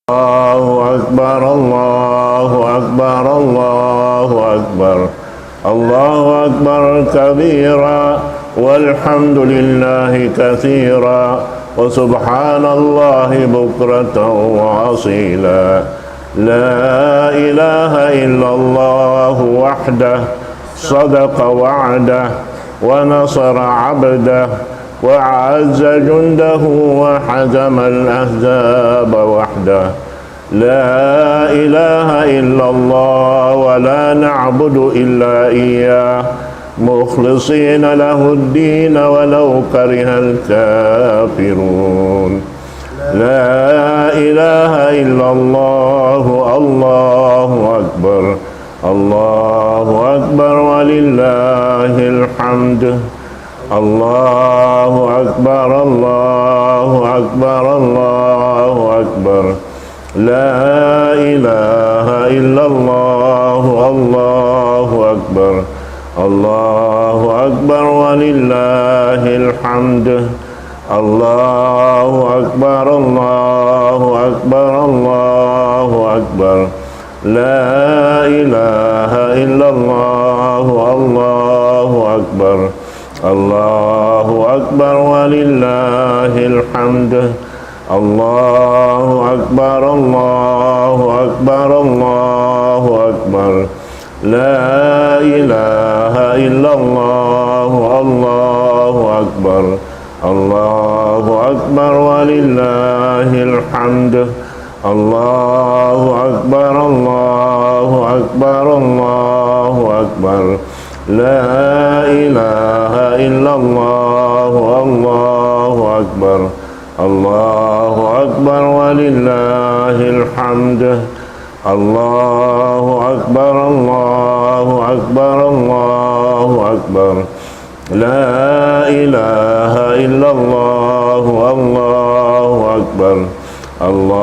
الله أكبر الله أكبر الله أكبر الله أكبر كبيرا والحمد لله كثيرا وسبحان الله بكرة وأصيلا لا إله إلا الله وحده صدق وعده ونصر عبده وأعز جنده وحزم الأحزاب وحده لا إله إلا الله ولا نعبد إلا إياه مخلصين له الدين ولو كره الكافرون لا إله إلا الله الله أكبر الله أكبر ولله الحمد الله أكبر الله أكبر الله أكبر لا إله إلا الله الله أكبر الله أكبر ولله الحمد الله أكبر الله أكبر الله أكبر لا إله إلا الله الله أكبر الله أكبر ولله الحمد الله أكبر الله أكبر الله أكبر لا إله إلا الله الله أكبر الله أكبر ولله الحمد الله أكبر الله أكبر الله أكبر لا إله إلا الله الله أكبر الله أكبر ولله الحمد الله أكبر الله أكبر الله أكبر لا إله إلا الله الله أكبر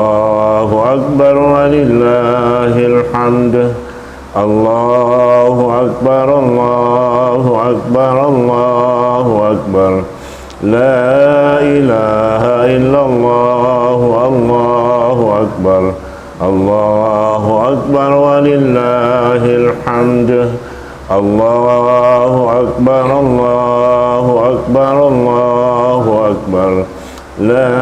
الله أكبر ولله الحمد الله أكبر الله أكبر الله أكبر لا إله إلا الله الله أكبر الله أكبر ولله الحمد الله أكبر الله أكبر الله أكبر لا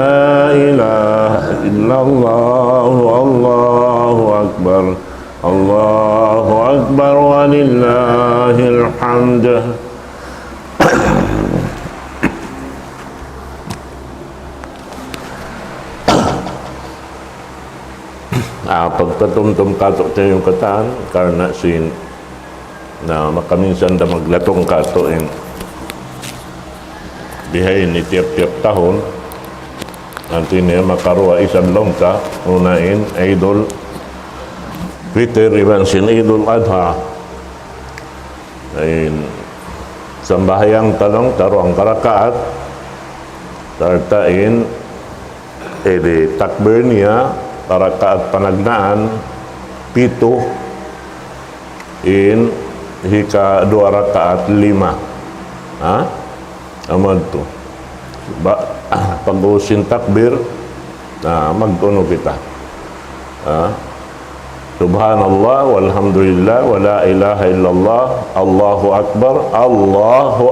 إله إلا الله الله أكبر الله أكبر ولله الحمد. Pagkatumtum kato tayo yung kataan karena sin na makaminsan da maglatong kato in bihay ni tiap-tiap tahun nanti niya makaruha isang longka unain Idul Fitr iban sin Idul Adha ay sambahayang talong taruang karakaat tartain di takbir niya rakaat panagnaan pito in hika 2 rakaat 5 amad to pag-usin takbir magtuno kita subhanallah walhamdulillah wala ilaha illallah Allahu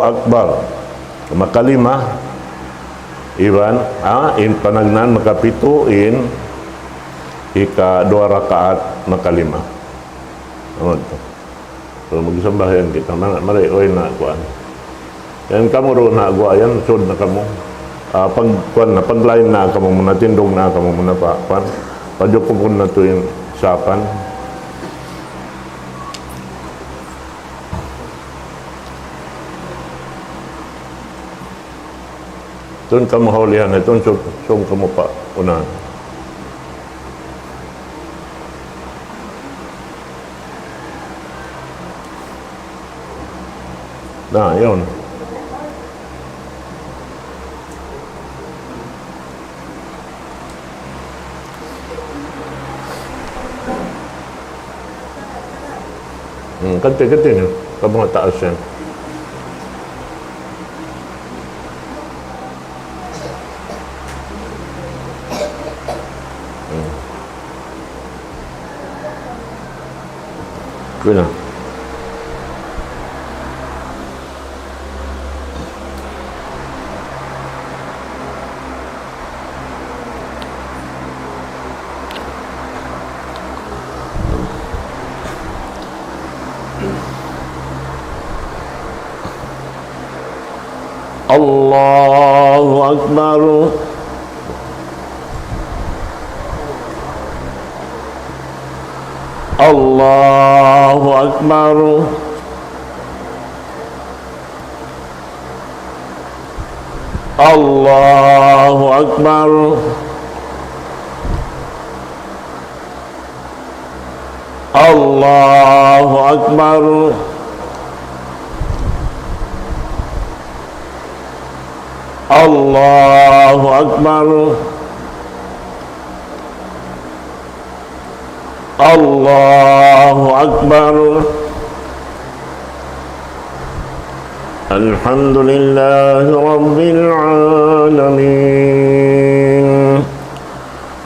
akbar makalima iban in panagnaan makapito in ika 2 rakaat makalima. Amad to. So magsambahan kita mari oy na kuan. Yan kamo ro na guayan sud na kamo. Pag kuan na paglain na kamo muna tindog na kamo muna pa kuan. Padyo po na to yung sapan. Tun kamo haulihan itun sum kamo pa una. Nah, yun. Kanti-kanti niyo. Kabang taas yan. Kena. Allahu Akbar. Allahu Akbar. Allahu Akbar. Allahu Akbar. Allahu Akbar. Allahu Akbar. Alhamdulillahi Rabbil Alamin.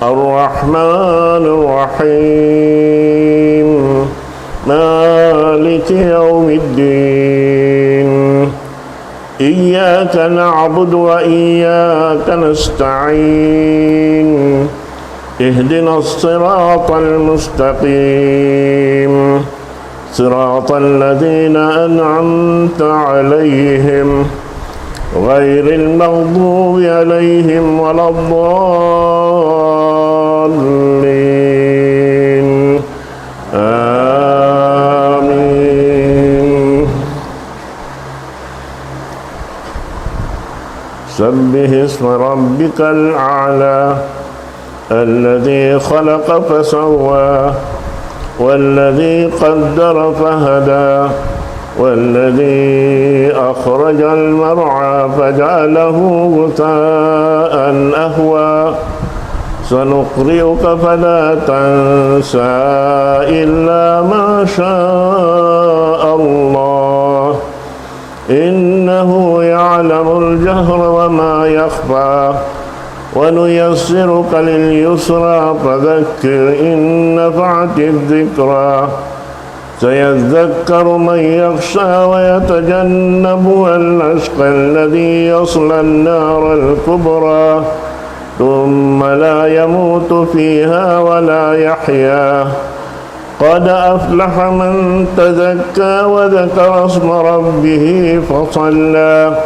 Ar-Rahmanir Rahim. Maliki Yawmiddin. إياك نعبد وإياك نستعين اهدنا الصراط المستقيم صراط الذين أنعمت عليهم غير المغضوب عليهم ولا الضالين سبح اسم ربك الأعلى الذي خلق فسوى والذي قدر فهدى والذي أخرج المرعى فجعله غثاء أهوى سنقرئك فلا تنسى إلا ما شاء الله إنه يعلم الجهر وما يخفى ونيسرك لليسرى فذكر إن نفعت الذكرى سيذكر من يخشى ويتجنبها الأشقى الذي يصلى النار الكبرى ثم لا يموت فيها ولا يحيا قد أفلح من تزكى وذكر اسم ربه فصلى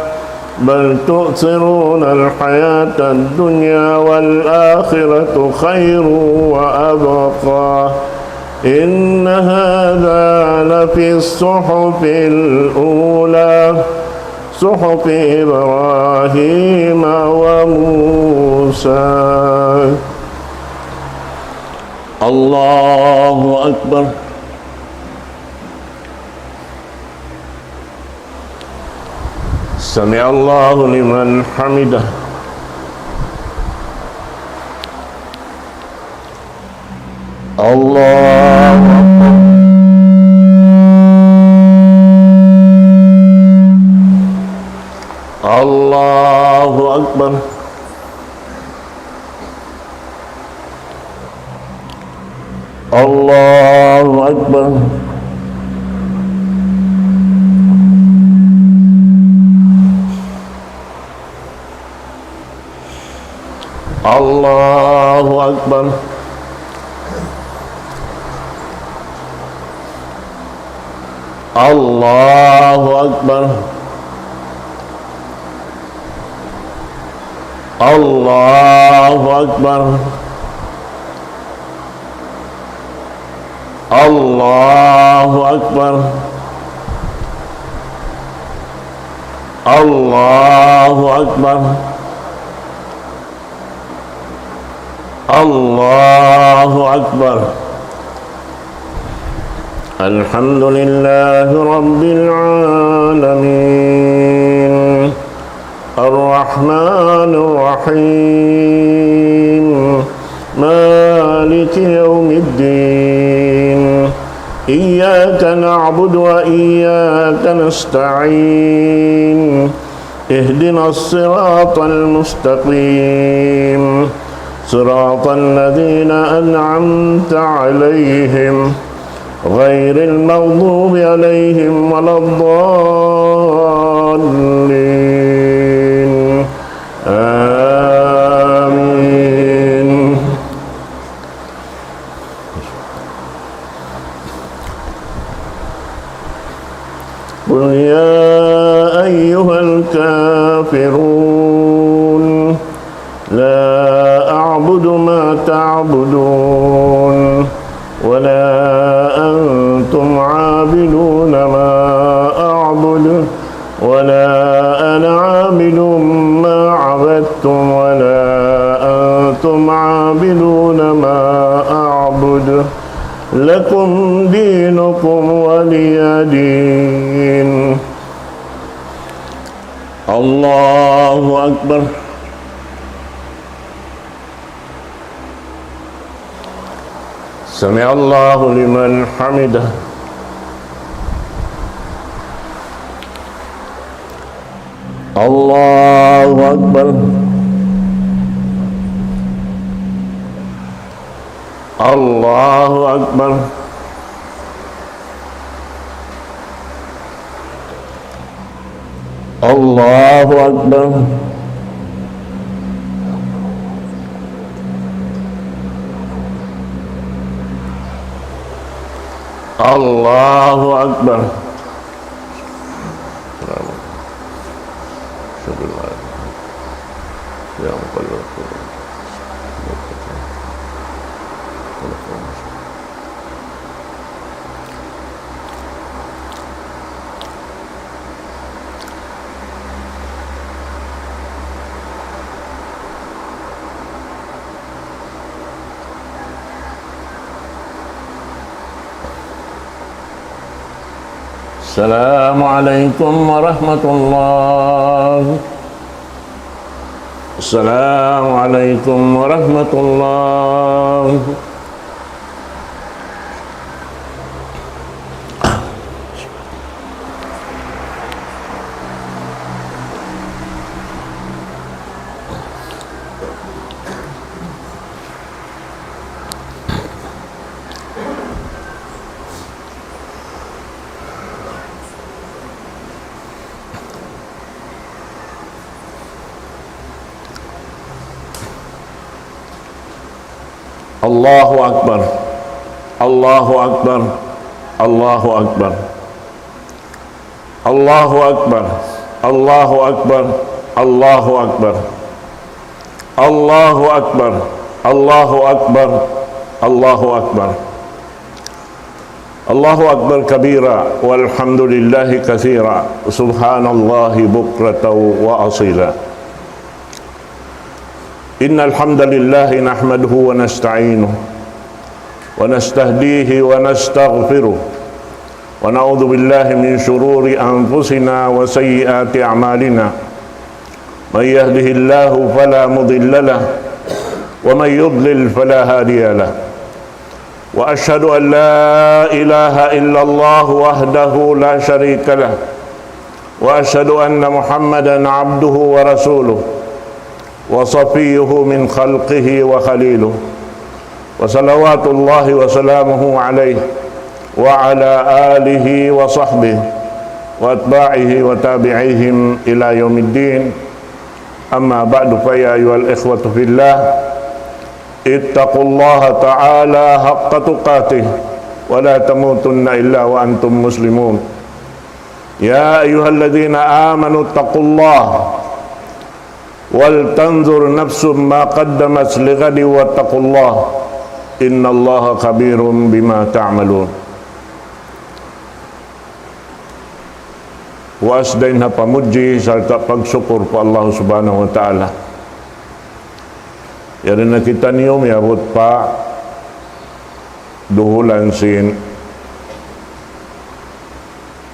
بل تؤثرون الحياة الدنيا والآخرة خير وأبقى إن هذا لفي الصحف الأولى صحف إبراهيم وموسى. الله أكبر. سمع الله لمن حمده. الله أكبر. الله أكبر. الله أكبر. الله أكبر. الله أكبر. الله أكبر. الله أكبر. الله أكبر. الله أكبر. الحمد لله رب العالمين الرحمن الرحيم مالك يوم الدين إياك نعبد وإياك نستعين اهدنا الصراط المستقيم صراط الذين أنعمت عليهم غير المغضوب عليهم ولا الضالين آمين. قل يا أيها الكافرون لا أعبد ما تعبدون ولا أنتم عابدون ما أعبد ولا أنا عابد ما عبدتم ولا أنتم عابدون ما أعبد لكم دينكم ولي دين. الله أكبر. سمع الله لمن حمده. الله أكبر. الله أكبر. الله أكبر. الله أكبر. السلام عليكم ورحمة الله. السلام عليكم ورحمة الله. Allahu Akbar. Allahu Akbar. Allahu Akbar. Allahu Akbar. Allahu Akbar. Allahu Akbar. Allahu Akbar. Allahu Akbar. Allahu Akbar. Allahu Akbar kabira walhamdulillahi katsira subhanallahi bukratan wa asila. Innal hamdalillah nahmaduhu wa nasta'inuhu wa nastahdihi wa nastaghfiruh wa na'udzu billahi min shururi anfusina wa sayyiati a'malina. May yahdihillahu fala mudilla lahu wa may yudlil fala hadiya lahu. Wa ashhadu an la ilaha illallah wahdahu la syarika lahu wa ashhadu anna Muhammadan 'abduhu wa rasuluh wa safiyuhu min khalqihi wa khaliluh wa salawatullahi wa salamuhu alaihi wa ala alihi wa sahbihi wa atba'ihi wa tabi'ihim ila yaumiddin. Amma ba'du, fa ya ayyuhal ikhwatu fillah, ittaqullaha ta'ala haqqa tuqatih wa la tamutunna illa wa antum muslimun. Ya ayyuhalladzina amanu ittaqullaha wal tanzur nafsum ma qaddamat lighadi wattaqullah innallaha khabirum bima ta'malun. Wa asdainha pamuji serta pagsyukur pa Allah subhanahu wa ta'ala. Yari na kita niyom yabot pa duhulan sin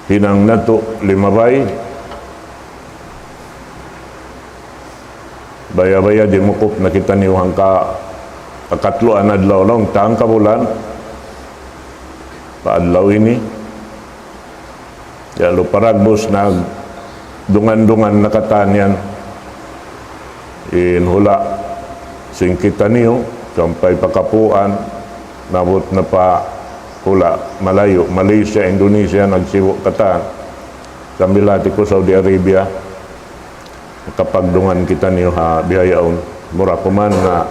hinang nato limabay baya-baya di mukop na kita niwang ka kakatluan adlaw lang taang kabulan paadlaw ini ya lo paragbos na dungan-dungan na katanyan inhula sing kita niyo kampay pakapuan nabot na pa pula malayo, Malaysia, Indonesia, nagsiwo katan sambil lati ko Saudi Arabia kapagdungan kita niyo ha bihayaon mura kuman na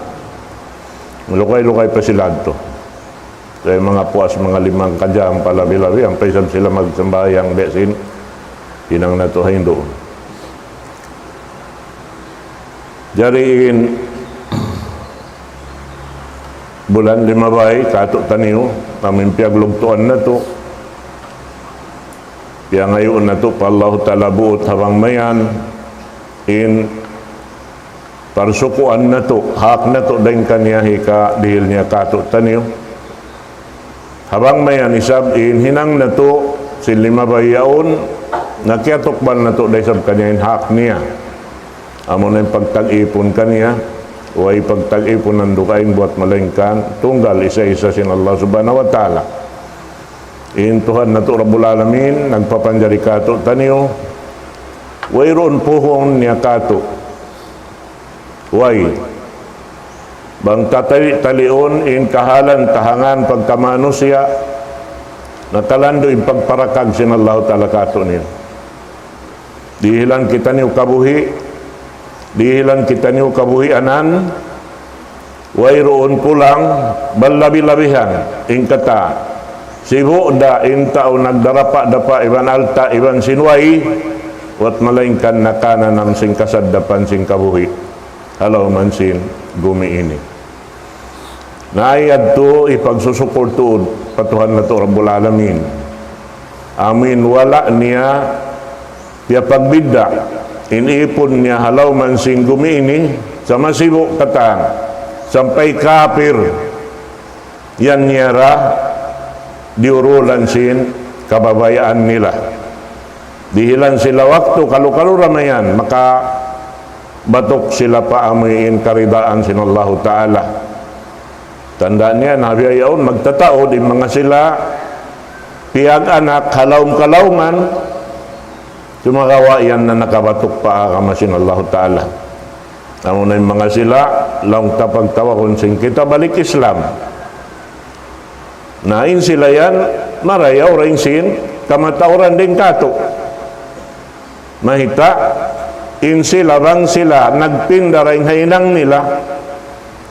lukay-lukay pa sila to kaya mga puas mga 5 kajam palabi-labi ang paisab sila magsambayang besin inang natuhayin doon jariin bulan 5 bay kato taniyo namin piaglugtuan na to kaya ngayon na to pa Allah ta'ala buot habang mayan in parsukuan na to hak na to dahil kanya hika dihil niya kato taniyo habang mayan isab in hinang na to si 5 bayaon nakiatukban na to dahil isab kanya in hak niya amo na yung pagtag-ipon kanya way pagtag-ipon ng dukain buat malengkan tunggal isa-isa sin Allah subhanahu wa ta'ala in Tuhan na to Rabbul Alamin nagpapanjari kato taniyo wayroon puhong niya kato way bang tatali-talion in kahalan tahangan pagkamanusia natalando in pagparakag sin Allah ta'ala kato niyo dihilan kita niyo kabuhi dihilan kita niyo kabuhianan wayroon pulang balabi-labihan in kata sibu da in tao nagdarapa-dapa iban alta iban sinway wat malaingkan nakana nam sing kasaddapan sing kabuhi halaw man sin gumi ini naayad to ipagsusukor tuod patuhan na to Rabbul Alamin amin wala niya piya pagbidda inipon niya halaw man sing gumi ini sama sibu katang sampai kafir yan niyara diurulan sin kababayaan nila dihilan sila waktu kalu-kalu ramayan maka batok sila paamuin karidaan sin Allah Ta'ala tandaan niya nabi ayaon magtatao di mga sila piyag anak kalawm-kalawman sumagawa yan na nakabatok pa kamasin Allah Ta'ala amo na yung mga sila lang tapagtawakon sing kita balik Islam nain sila yan marayaw rin sin kamatauran din kato mahita in sila bang sila nagpinda rin hainang nila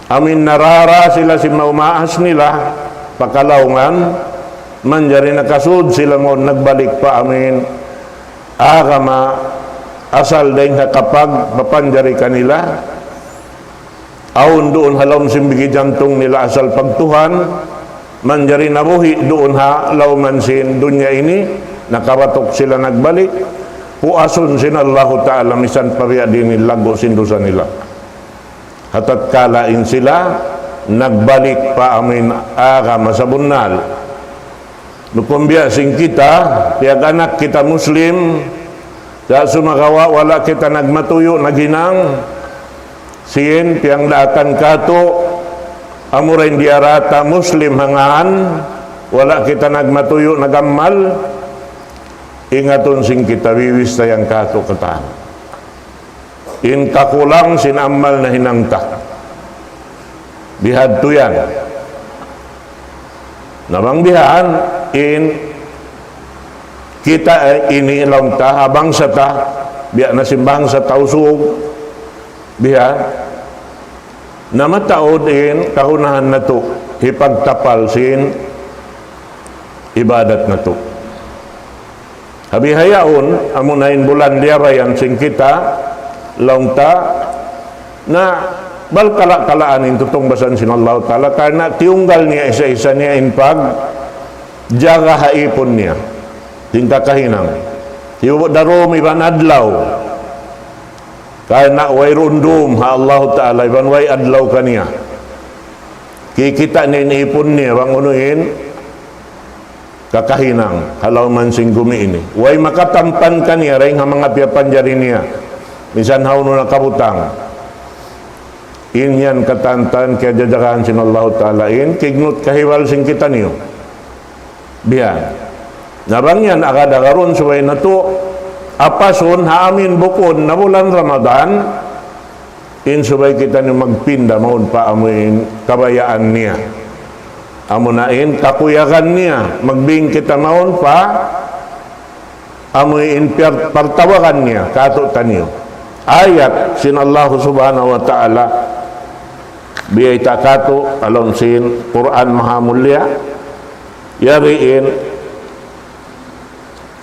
amin narara sila si maumaas nila pakalaungan manjari nakasud sila mo nagbalik pa amin agama asal din kapag mapanjari kanila aun doon halom simbigi jantong nila asal pagtuhan manjari nabuhi doon ha lauman sin dunya ini nakabatok sila nagbalik puasun sin Allah Ta'ala misan pariya din lago sin dosa nila hatat kalain sila nagbalik pa amin agama sa bunal nukumbya sing kita tiag anak kita Muslim sa sumagawa wala kita nagmatuyo naginang sin piang daatan kato amurain diarata Muslim hangaan wala kita nagmatuyo nagamal ingaton sing kita wiwis tayang kato katan in kakulang sinamal na hinangta bihad to yan namang bihan in kita ini lang ta habang sa ta biya na simbang sa tausug biya na mataod in kahunahan na to hipagtapal sin ibadat na to habihayaon amunain bulan diarayan sing kita laungta na balkala-kalaan tutong basan sin Allah Ta'ala karena tiunggal niya isa-isa niya in pag jaga haipon niya tingka kahinang tiyo darom iban adlaw karena way rundum ha Allah Ta'ala iban way adlaw kaniya kikita niya ipon niya bang unuin kakahinang halaw man sing gumi ini way makatampan kaniya ring ha mga piyapanjari niya misan hauno na kabutang inyan katantan kaya jajakahan sin Allah Ta'ala in kignot kahiwal sing kita niyo biyan nabang yan akadagaron suway na to apason haamin bukon na bulan Ramadan in subay kita niyo magpinda maun pa amuin kabayaan niya amunain kakuyakan niya magbing kita maon pa amuin pertawakan niya kato taniyo ayat sin Allah subhanahu wa ta'ala biyay takato alon sin Quran Maha Mulia yariin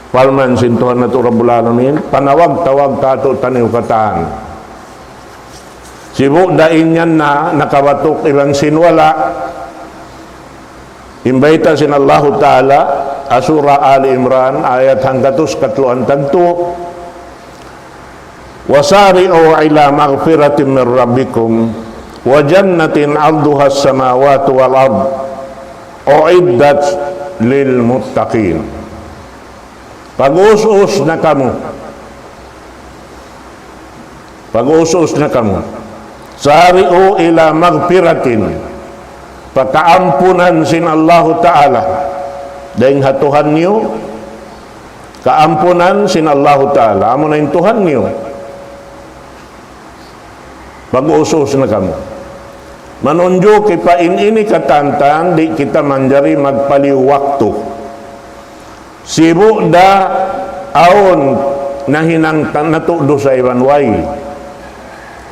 palman sin Tuhan na Rabbul Alamin panawag-tawag kato taniyo kataan sibuk dain yan na nakawatok ilang sinwala imbaita sin Allah Ta'ala Asura Ali Imran ayat hanggatus katluan tagtu wasari'u ila maghfiratin min rabbikum wa jannatin 'arduha as-samawati wal ard uiddat lil muttaqin. Pag-us-us na kamu sari'u ila maghfiratin pagkaampunan sin Allah Ta'ala dahil hatuhan niyo kaampunan sin Allah Ta'ala amo na yung Tuhan niyo pag-usos na kamo manunjo kipa ini katantan di kita manjari magpaliw waktu sibu da aon nahinang natudo sa ibanway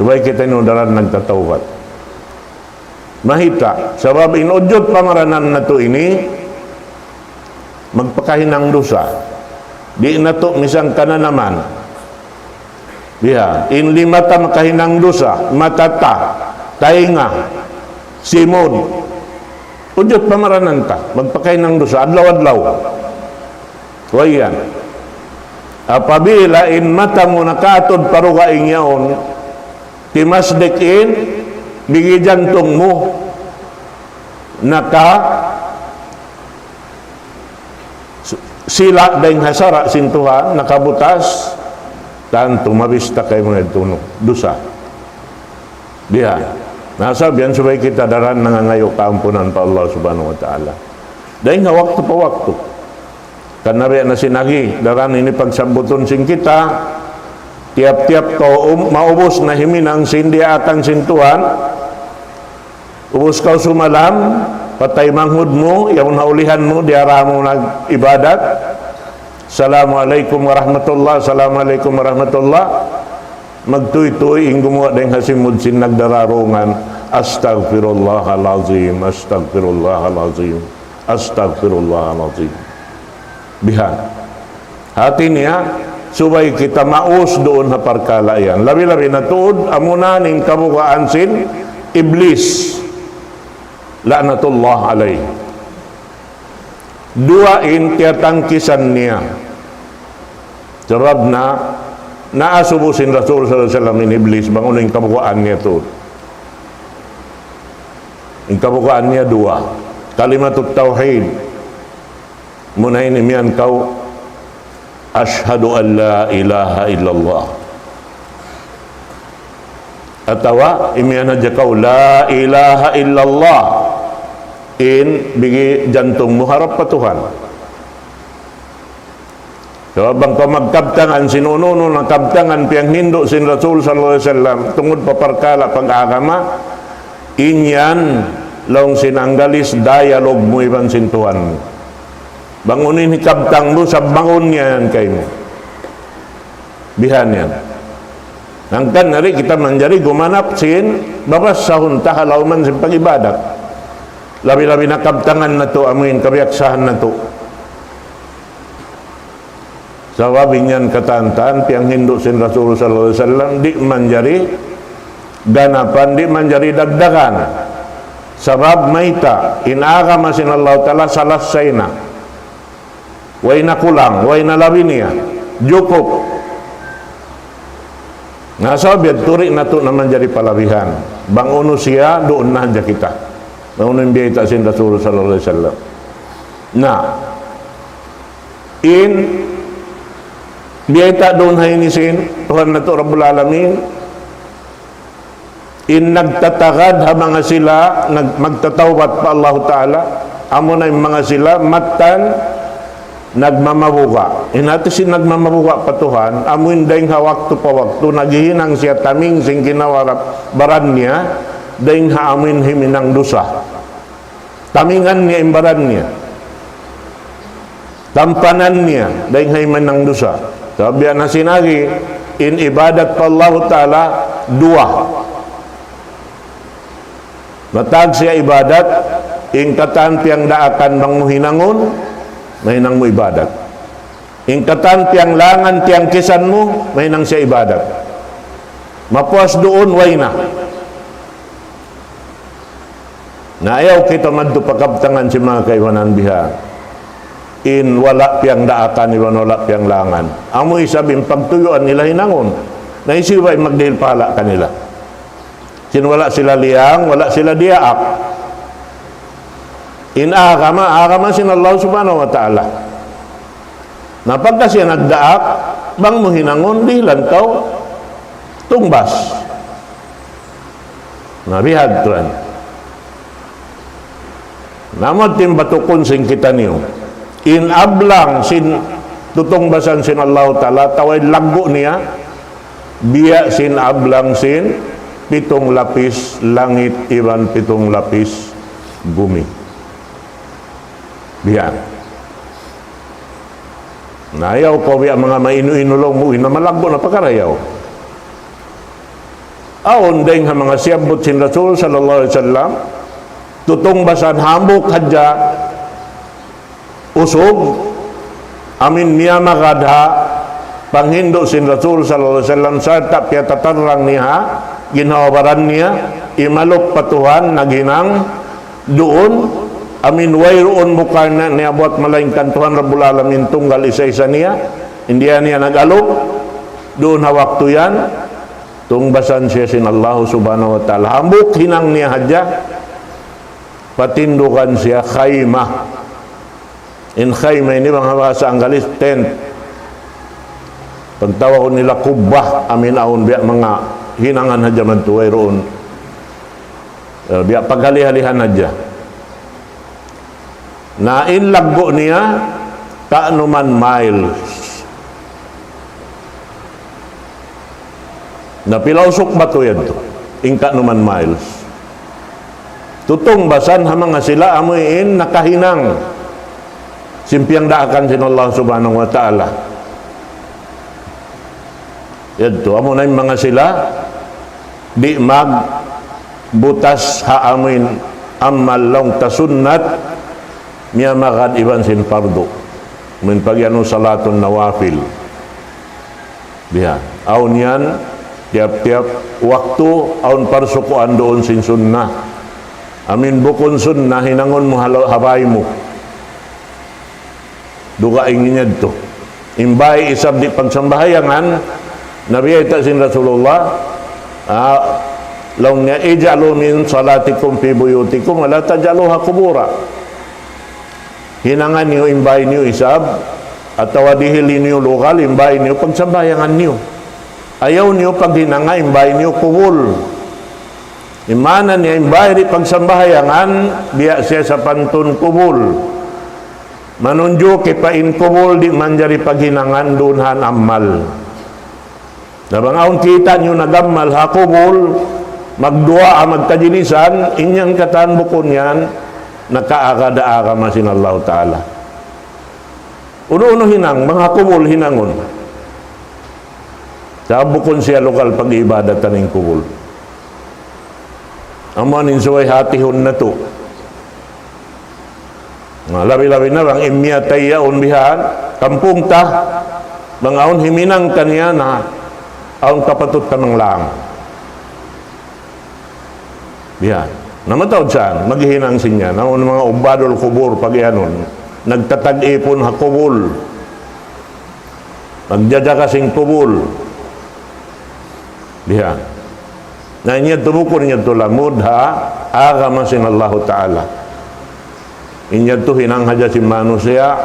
subay kita inudaran nagtatawat mahita sabab inudjot pamaranan nato ini magpakahinang dosa di nato misang kananaman diha in limata makahinang dosa matata tainga simod udjot pamaranan ta magpakahinang dosa adlaw-adlaw wayan apabila in mata mo nakatod paruga ingyaon timasdekin bigi jantung mo naka sila dahil hasara sintuhan nakabutas tanto mabista kayo mga tuno dosa diha nasabihan subay kita daran nangangayo kaampunan pa Allah subhanahu wa ta'ala dahil nga waktu pa waktu kanari na sinagi daran ini pagsambuton sing kita tiap-tiap kau maubos na himinang sindi akan sintuhan ubos kau sumalam patay manghud mo yung naulihan mo diara mo nag ibadat Assalamualaikum warahmatullah Assalamualaikum warahmatullah magtuy-tuy ing gumawa dahil hasimud sin nagdararungan Astaghfirullahalazim Astaghfirullahalazim Astaghfirullahalazim bihan hati niya subay kita maus doon na parkalayan labi-labi na tuod amunaning kabukaan sin iblis la'natullah alaih duain tiyatangkisan niya sarab na naasubusin Rasul sallallahu alaihi wasallam in iblis bangunin kabukaan niya tuod in kabukaan niya dua kalimatut tauhid munahin imian kau Ashhadu an la ilaha illallah atawa imian aja kau la ilaha illallah in bigi jantung mo harap pa Tuhan so bang kau magkabtangan sinununo ng kabtangan piyang hindo sin Rasul sallallahu alaihi wasallam tungod paparkala pag-agama inyan long sinanggalis dialog mo ibang sin Tuhan mo bangunin hikabtang mo sa bangun yan kay mo bihan yan nangkan nari kita menjadi gumanap sin babas sahun tahalauman sin pag-ibadat labi-labi na kabtangan na to amuin kabiaksahan na to sawabing yan katantaan piyang hindo sin Rasul sallallahu alaihi wasallam di menjadi ganapan di menjadi dagdagan sabab maita inagama sin Allah ta'ala salasayna way na kulang, way na labi niya cukup nasa biad turi na to naman jadi palabihan bang uno siya doon na dya kita bang uno yung biyayta sin Rasul sallallahu alaihi wasallam na in biyayta doon hay ni sin Tuhan na to Rabbul Alamin in nagtatagad ha mga sila magtatawbat pa Allah Ta'ala amo na yung mga sila matan nagmamabuka inati nagmamabuka pa Tuhan amuin dahing hawakto pa wakto naghihinang siya taming sing kinawarap baran niya dahing haamuin himinang dosa tamingan niya imbaran niya, tampanan niya dahil hay manang dosa. Sabi na sinagi, in ibadat pa Allah Ta'ala, dua. Matag siya ibadat, in katan tiyang daakan bang muhinangon, mahinang mo ibadat. In katan tiyang langan tiyang kisan mo, mahinang siya ibadat. Mapuas doon, way na. Naayaw kita madto pagkabtangan si mga kaiwanan biha. In wala piyang daakan, iwan wala piyang langan. Amo isabing pagtuyuan nila hinangon. Naisiway magdihil pala kanila. Sin wala sila liyang, wala sila diaak. In agama sin Allah subhanahu wa ta'ala. Napagka siya nagdaak, bang mo hinangon, di lantaw, tungbas. Nabihad tuan. Namad timbatukon sing kita niyo. In ablang sin tutungbasan sin Allah Ta'ala, taway lago niya, biya sin ablang sin, 7 lapis langit, iban 7 lapis bumi. Biya. Nayaw ko biya mga mainu-inulong mo, inamalagbo na pagkarayaw. Aon dahil nga mga siyabot sin Rasul sallallahu alaihi wasallam, tutong basan hambuk hadya, usog, amin niya makadha, panghindo sin Rasul sallallahu alaihi wasallam, sarta piya tatarang niya, ginawabaran niya, imalok patuhan, naginang, doon, amin wayroon mukha na niabot malaing kantuhan Rabbul Alamin tunggal isa-isa niya, hindi niya nag-alok, doon hawak tuyan, tungbasan siya sin Allah subhanahu wa ta'ala. Hambuk hinang niya hadya, patindukan siya khaymah. In khaymah ini mga bahasa Anggalis, tent. Pagtawag nila kubah, amin aon biya mga hinangan hadya man tuway roon. Biya paghali-halihan hadya. Na inlaggo niya, kaanuman miles. Napilausok ba to yan to? Ingka naman miles. Tutong basan hamang nga sila amuin nakahinang. Simpiang daakan sin Allah subhanahu wa ta'ala. Yan to, amo na yung mga sila di mag butas haamuin amal long tasunnat miya magad iban sin pardo. Min pagyano salatun nawafil. Biya. Aun yan, tiap-tiap waktu aun parsukuan doon sin sunnah. Amin bukon sunnah hinangon mo habay mo. Duga ingin to. Imbay isab di pagsambahayangan, nabiyayta sin Rasulullah, law niya ijalu min salatikum fi buyutikum wala tajaluha kubura. Hinangan niyo imbay niyo isab atau dihili niyo lokal imbay niyo pagsambahayangan niyo. Ayaw niyo pag hinanga, imbay niyo kubul. Imana niya imbay di pagsambahayangan, biya siya sa pantun kubul. Manunjo kipain kubul di manjari paghinangan dunhan amal. Nabang aun kita niyo nagamal ha kubul, magdua magkajinisan, inyang katan bukon yan, nakaagada-aga masin Allah Ta'ala. Uno-uno hinang, mga kubul hinangon. Sabukon siya lokal pag-ibadatan ng kubul. Amanin suway hatihon na to. Labi-labi na bang imyatay yaon bihan, kampung ta, bang aon himinang kanya na aon kapatut ka ng lang. Bihan. Namatawad saan, maghihinang sinya. Naon mga ubadol kubur pag yanon, nagtatag-ipon ha kubul. Magdadya kasing kubul. Bihan. Na inya tumukun niya tulamud ha agama sin Allah Ta'ala. Inya tu hinang haja si manusia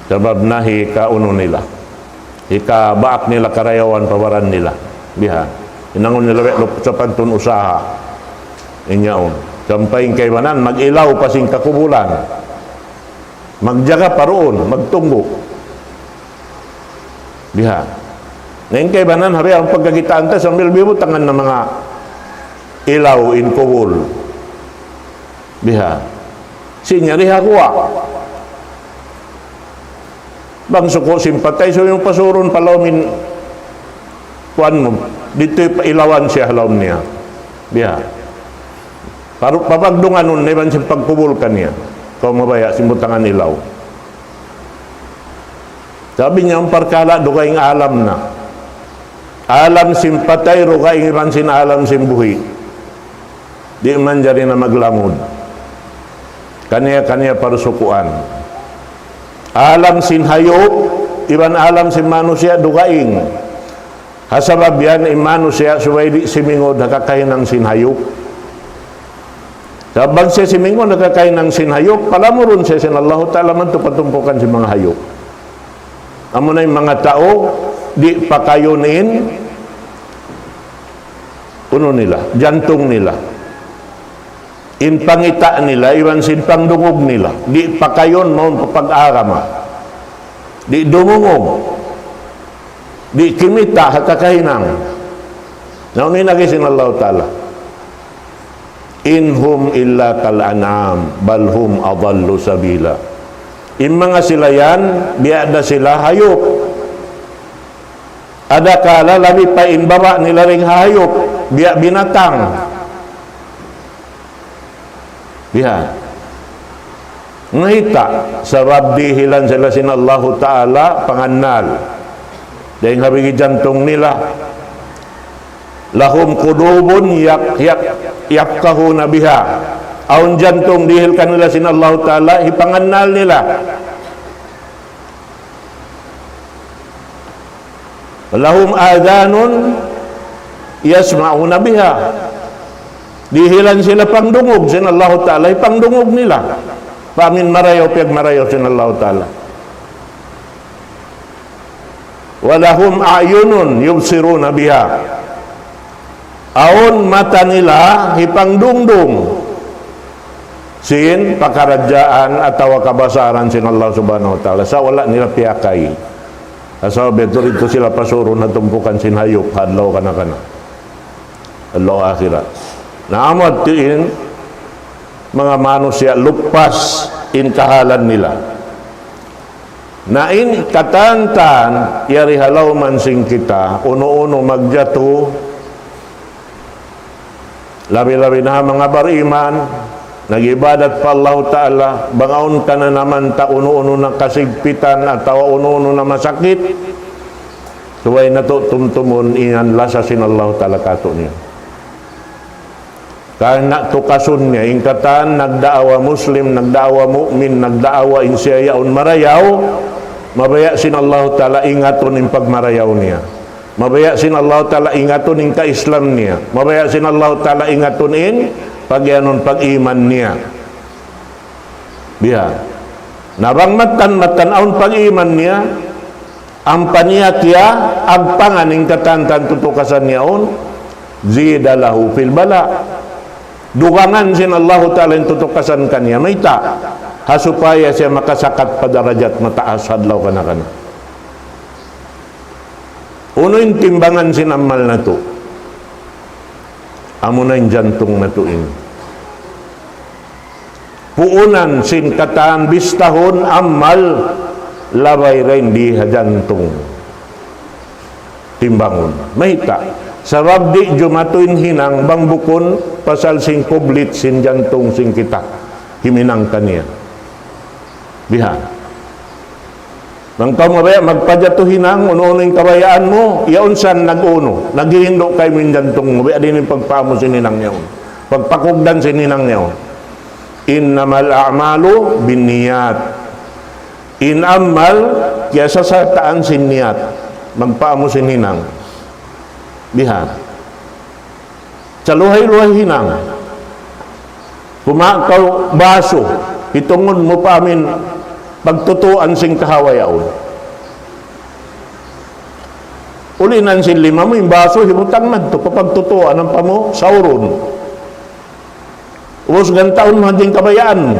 sabab nahi ka uno nila. Ika baak nila karayawan pawaran nila. Bihan. Inangon nila sa pantun usaha. Inyaon. Sampay kay banan mag-ilaw pasing kakubulan. Magjaga paroon, magtunggo. Bihan. Ngayon kay banan, hari ang pagkakitaan ta, sambil bibutangan ng mga ilaw in kubul. Biha. Sinya rihakwa. Bang suko simpatay so yung pasuron palamin kuan mo dito ilawan siya halom niya. Biya. Papagdungan nun neban si pagpubulkan niya. Kau mabaya simbutangan ilaw. Sabi niya ang parkala dugaing alam na. Alam simpatay rugaing ransin alam simbuhi. Di man jari na maglangod. Kanya-kanya parusukuan. Alam sin hayop, iban alam sin manusia dugaing. Hasabab yan manusia suway di simingod nakakahinang sin hayop. Sabang siya simingod nakakahinang sin hayop, palamurun siya sin Allah Ta'ala man patumpukan si mga hayop. Amo na yung mga tao, di pakayunin, uno nila, jantong nila. Inpangita nila, iwan sin pangdungog nila. Di pakayon mo papag-arama. Di dumungog. Di kimita hakakahinang. Naunin lagi sin Allah Ta'ala. Inhum illa kal-an'am balhum adallu sabila. In mga sila yan, biada sila hayop. Ada kala labi pa inbaba nila ring hayop, biya binatang. Biya. Ngahita, sabab dihilan sila sin Allah Ta'ala pangannal. Dahil habigi jantong nila. Lahum kudubun yakahuna biha. Aun jantong dihilkan nila sin Allah Ta'ala, ipangannal nila. Lahum adhanun yasma'una biha. Dihilan sila pangdungog sin Allah Ta'ala, ipangdungog nila. Pamin marayaw, piyag marayaw sin Allah Ta'ala. Walahum a'yunun yubsiruna biha. Aun mata nila, ipangdungdung. Sin pakarajaan atau kabasaran sin Allah Subhanahu wa Ta'ala sa wala nila piyakay. Asa betul itu sila pasuron na tumpukan sin hayop hadlaw kana-kana. Allah akhirat. Naamad tiin mga manusia lupas in kahalan nila. Na in katantan yari halaw man sing kita uno-uno magjato labi-labi na mga bariman nagibadat pa Allah Ta'ala, bangaon ka na naman ta uno-uno na kasigpitan at tawa uno-uno na masakit. Suway na to tumtumon iyan lasasin Allah Ta'ala kato niya. Kaya naktukasun niya, ingkatan, nagdaawa Muslim, nagdaawa mu'min, nagdaawa insyayaon marayaw, mabaya sin Allah Ta'ala ingaton in pagmarayaw niya. Mabaya sin Allah Ta'ala ingaton in ka-Islam niya. Mabaya sin Allah Ta'ala ingaton in pagyanon pag-iman niya. Biya. Nabang matan-aun pag-iman niya, ang paniya kiya, agpangan ng katantan tutukasan niya on, zidalahu fil bala. Dugangan sin Allah Ta'ala yung tutukasan kanya, may ta, hasupaya siya makasakat padarajat mataas hadlaw kana-kana. Uno yung timbangan sin amal na to. Amo na yung jantong natuin. Puunan sin kataan bistahon amal labay rin di jantong timbangon. Mahita. Sabab di jumatuin hinang bang bukon pasal sing kublit sin jantong sing kita. Himinang kaniya. Bihan. Nang kau mabaya magpadyato hinang uno-uno yung kabayaan mo, iaunsan nag-uno, naghihindo kay min jantong mo, baya din yung pagpamo sininang niya. Pagpakugdan sininang niya. Innamal a'malu binniyat. In amal, kaya sa taan siniyat, magpamo sininang. Bihan. Saluhay-luhay hinang. Kumakaw baso, itungon mo pa amin pagtutuan sing kahawayaon. Ulinan sin lima mo yung baso, hibutang man ito, papagtutuan ng pamo, sauron. Ubus gantaon mo hading kabayaan mo.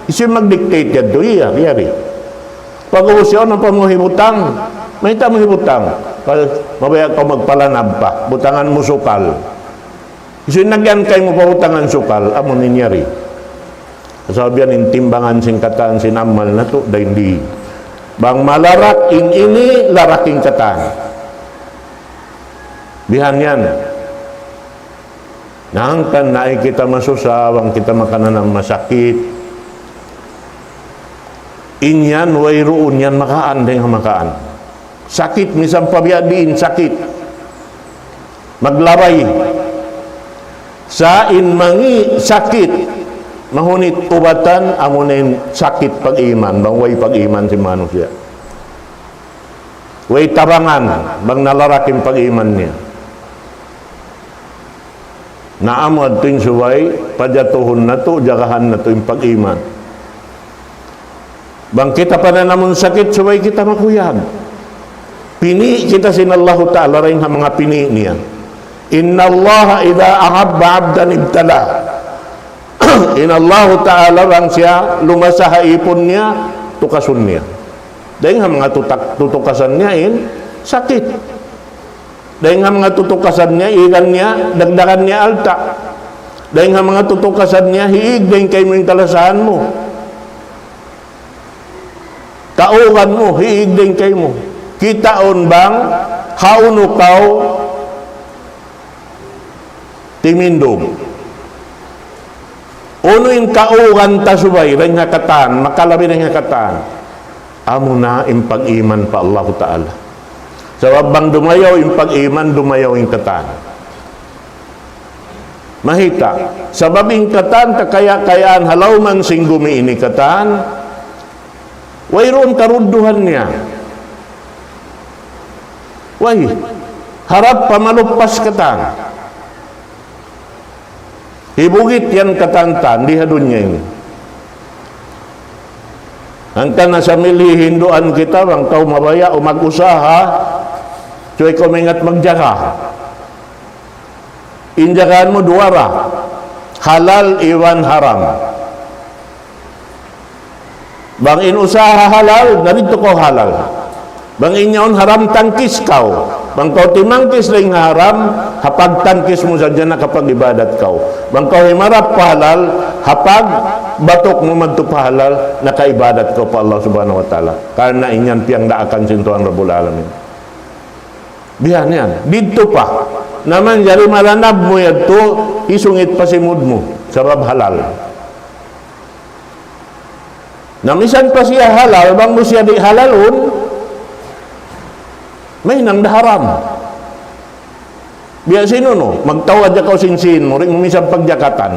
Isi mag-dictate yan ito, iya, yari. Pag-ubus yun ng pamo hibutang, may tamo hibutang. Mabaya ka magpalanab pa, butangan mo sukal. Isi nagyan kayo mo pa butangan sukal, amo ninyari. Sabihan in timbangan sing kataan sinamal na to, daindi. Bang malarak in ini laraking kataan. Bihan yan. Nangkan na kita masusawang kita makanan ng masakit. Inyan, wayroon yan makaan din makaan. Sakit, misang pabiadiin, sakit. Maglaway. Sa inmangi sakit. Mahunit ubatan amunin sakit pag-iman, bang way pag-iman si manusia. Way tabangan, bang nalaraking pag-iman niya. Naamad ting suway, pajatuhon na to, jagahan na to yung pag-iman. Bang kita pa na namun sakit, suway kita makuyag. Pini kita sinallahu ta'ala rin ang mga pini niya. Inna Allah idha ahabba abdan ibtala. Inallahu ta'ala rang siya lumasaha ipon niya, tukasun niya. Dahil nga mga tutukasan niya sakit. Dahil nga mga tutukasan niya, igan niya, dagdagan niya alta. Dahil nga mga tutukasan niya, hiig din kayo yung talasahan mo. Kaugan mo, hiig din kayo mo. Kitaon bang, haunukaw, timindog. Uno yung kaugan tasubay, rin nga kataan, makalabi rin nga kataan. Amo na yung pag-iman pa Allah Ta'ala. Sa wabang dumayaw yung pag-iman, dumayaw yung kataan. Mahita, sa babing kataan, kakaya-kayaan, halaw man sing gumiini kataan, wayroon karunduhan niya. Way, harap pamalupas kataan. Ibugit yan katantan, di hadun niya ini. Angka na sa milihinduan kita, bang tao mabaya o mag-usaha, suway kumingat magjaga. Injagaan mo duwara, halal iwan haram. Bang inusaha halal, narito ko halal. Bang inyaon haram tangkis kau. Bang kau timangkis ring haram, hapag tangkis mo sa dyan na kapag ibadat kau. Bang kau himarap pahalal, hapag batok mo magtupahalal, nakaibadat kau pa Allah subhanahu wa ta'ala. Karena inyan piyang daakan sintuan Rabbul Alamin. Bihan yan. Dito pa. Naman jari malanab mo yan to, isungit pa si mood mo. Sabab halal. Namisan pa siya halal, bang mo siya di halalun, may nang daharam. Biya sino no? Magtawad ya kau sinsin mo, rin umisang pagjakatan.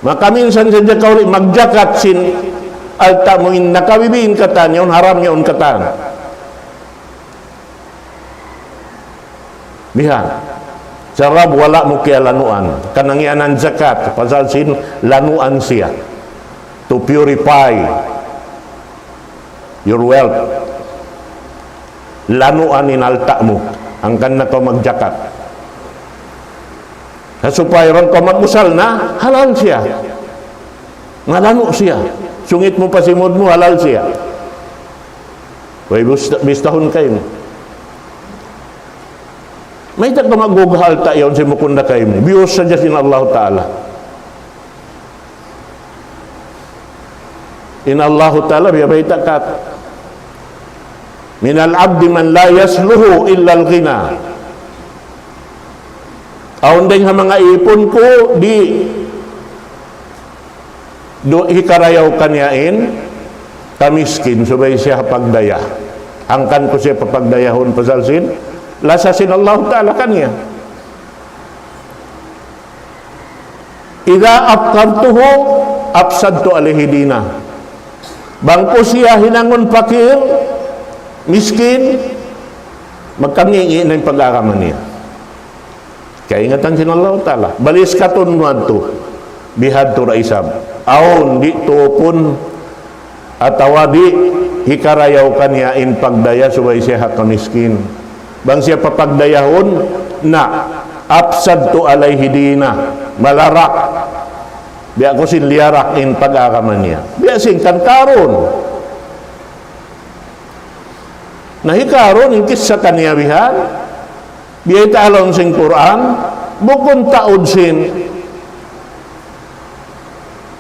Maka minsan sa kau rin magjakat sin alta mo in nakabibiin katan, yun haram yun katan. Bihan. Sarab wala mo kaya lanuan. Kanangianan zakat, pasal sin lanuan siya. To purify your wealth. Lanuan inalta mo angkan na ko magjakat supaya ron ko magusal na halal siya, malano siya, sungit mo pasimod mo halal siya. Way bistahon kayo may tak ka magughal ta yun si mukunda kayo mo biyos sa jasin Allah Ta'ala. In Allah Ta'ala biyabay takat minal abdi man la yasluhu illa al-ghina. Aon din mga ipon ko di do hikarayaw kanyain kamiskin subay siya pagdaya. Angkan ko siya papagdayahon pasalsin lasasin Allah Ta'ala kanya. Idza afqartuhu afsadtu alaihi dina. Bangko siya hinangon pakir miskin, magkamingi na yung pag-aaraman niya. Kaya ingatan sin Allah Ta'ala. Balis katon mo to, bihad to raisab. Aon, di to pun, atawadi, hikarayaw kanya in pagdaya, subay siya hakamiskin. Bang siya papagdayahon, na, apsad to alayhi dina, malarak. Biya ko sin liyarak in pag-aaraman niya. Biya sin kantaron. Nahikaron yung kisah kaniya bihan biyay talon sing Quran bukon taod sin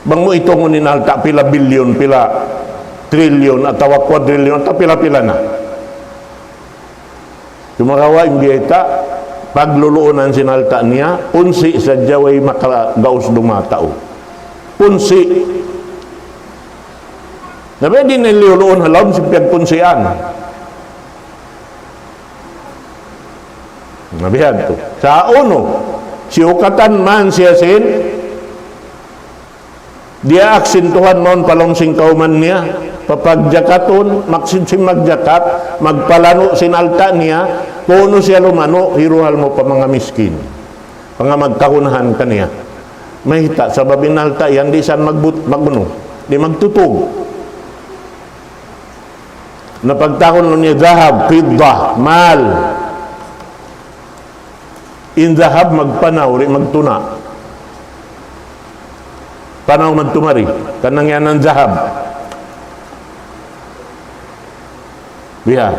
Bang mo itong uninalta pila bilyon, pila trilyon, atau kwadrilyon, atau pila-pila na. Kumakawa yung dieta, pagluluunan sinalta niya, punsi sa jaway makagaos dumatao. Punsi. Nabi din niluluon halawin si piyagpunsian. Nabihan to. Sa uno, siukatan man siya sin, dia aksintuhan mon palongsing kauman niya, papagjakaton, maksinsim magjakat, magpalano sinalta niya, kuno siya lumano, hiruhal mo pa mga miskin. Mga magkakunahan kaniya. Mahita, sa babinalta yan, di saan magbuno, di magtutog. Napagtakon niya, zahab, fiddah, mal. In zahab, magpanaw, magtuna. Panaw magtumari, kanang yan ang zahab. Biha.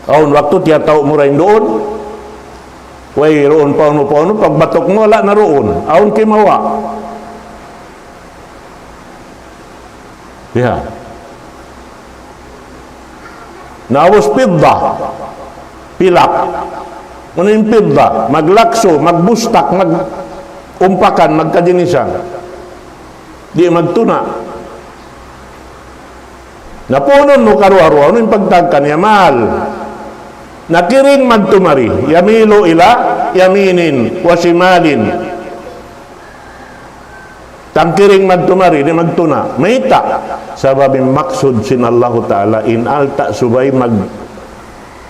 Aun, waktu tiya tao mo rin doon, way, roon pauno, pagbatok mo, wala na roon. Aun kimawa. Biha. Nawas pidda, pilak. Munin pidda, maglakso, magbustak, magumpakan, magkadinisan. Di magtuna. Napunon mo karuaro, ano yung pagtagkan niya? Mahal. Nakiring magtumari, yamilo ila, yaminin, wasimalin. Tangkiring magtumari, di magtuna. Mahita. Sababing maksud sin Allah Ta'ala, in alta subay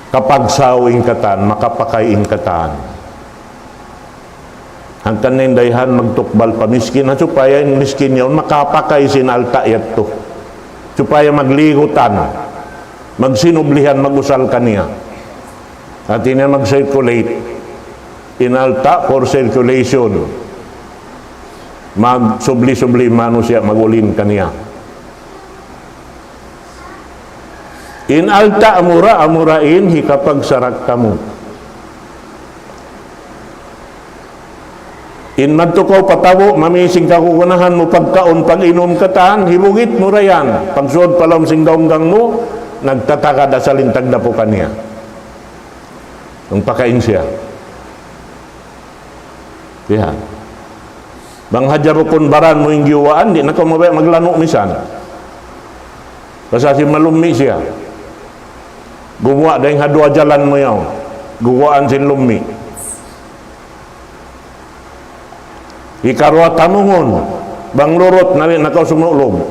kapagsawing katan, makapakain katan. Hangkan na dayhan magtukbal pa miskin na supaya yung miskin yun makapakay sinalta yato. Supaya magligutan, magsinublihan, magusal kaniya. At ina mag-circulate. Inalta for circulation. Magsubli-subli mano siya, magulin kaniya. Inalta amura, amurain, hikapag sarak kamu. In magtukaw patawo, mamising kakukunahan mo pagkaon, pag-inom kataan, hibugit mo rayan. Pagsuod palam sing daunggang mo, nagtataka da sa lintag na po kaniya. Ang pakain siya. Yan. Bang hajarupon baran mo yung giwaan, di na ka mabaya maglano misan. Basta si malumi siya. Gumawa dahil hadwa jalan mo yaw. Guwaan sin lumi. Ikarwa tamungon. Bang lurot na rin nakaw sumulog.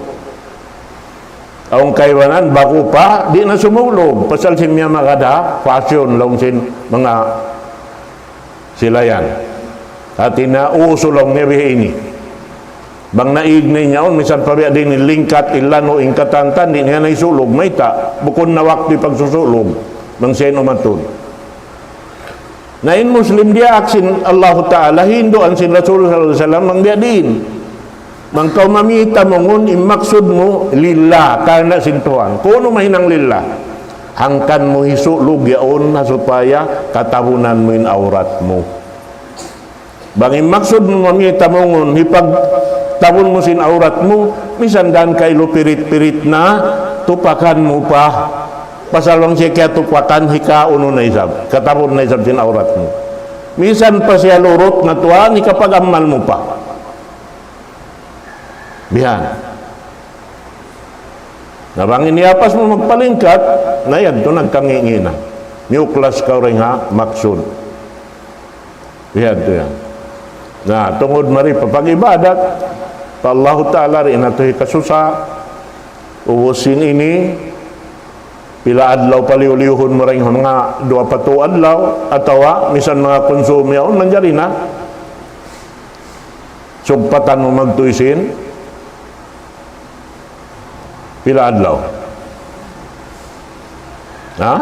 Ang kaiwanan, bago pa, di na sumulog. Pasal simya magada, fashion lang sin mga silayan. At inausulong niya ini. Bang naignay niya, misan pa biya din lingkat, ilano, ingkatantan, di niya naisulog, may ta, bukod na wakti pagsusulog, bang siya inumatun. Na in Muslim dia aksin Allah Ta'ala, Hindu ang sin Rasul Sallallahu Alaihi Wasallam, mang dia din. Mang kau mamita mongun, imaksud mo, lillah, karena sintuan. Kuno mahinang lillah. Hangkan mo hisulog yaon na supaya katabunan mo in aurat mo. Bang imaksud mo mamita mongun, hipag tabon mo sin aurat mo, misan dan kay lupirit-pirit na, tupakan mo pa. Pasalwang siya kaya tupakan, hika uno na isab. Katabon na isab sin aurat mo. Misan pa siya lurot na tuwan, ikapagamal mo pa. Bihan. Nabangin niyapas mo magpalingkat, na yan to nagkangingina. Nuklas ka rin ha, maksud. Bihan to yan. Na tungod mari papag-ibadat, pa Allah Ta'ala rin ito'y kasusa, ubusin ini, pila adlaw paliw-liwhon mo rin mga 2 adlaw, atawa, misan mga konsumi yun, nandiyan na. Sugpatan mo magtuisin, pila adlaw. Ha?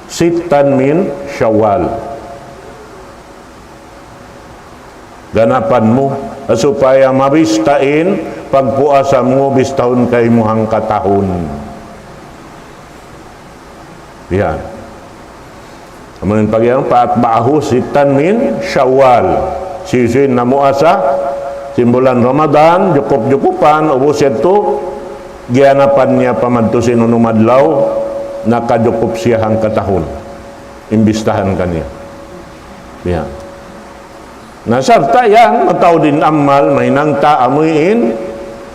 Sittan min Syawal. Ganapan mo supaya mabistain pagpuasa mo bistahon kay muhang katahon. Yan. Amun pagyang paatbaahu sittan min Syawal. Sisin na muasa, simbulan Ramadan, jukup-jukupan, ubos ito, giyanapan niya pamadtusin unumadlaw, nakajukup siya hang katahon. Imbistahan kaniya. Yan. Nasarta yan, mataw din amal, may nang taamuin,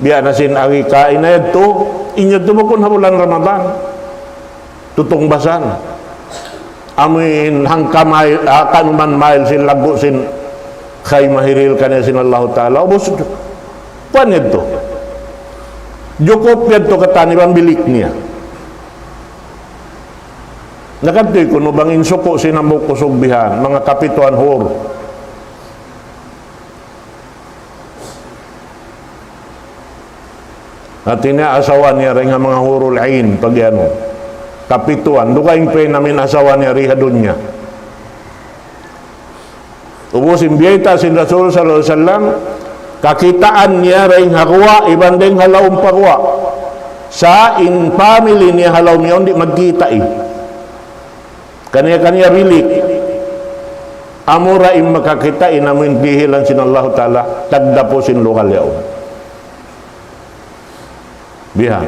biya na sinagi kain na ito, inyo tumukon ha bulan Ramadan. Tutong basan. Amuin hang kamay, kanuman mail sin lago sin kay mahiril kaniya sin Allah Ta'ala. Ubus, pan ito. Jukup ito kataniban bilik niya. Nakatoy kuno bang insuko sinamok kusugbihan, mga kapituan hor. At asawa niya rin nga mga hurul ain pag yan. Kapituan, dukaing pe namin asawa niya rihadun niya. Ubusin biyeta sin Rasul sallallahu alaihi wasallam, kakitaan niya rin hakwa, ibang ding halawang pakwa. Sa in family niya halaw niya, hindi magkita Kanya-kanya bilik. Amura im makakita inamin bihilan sin Allah Ta'ala, tagdapo sin lokal yaw. Biha.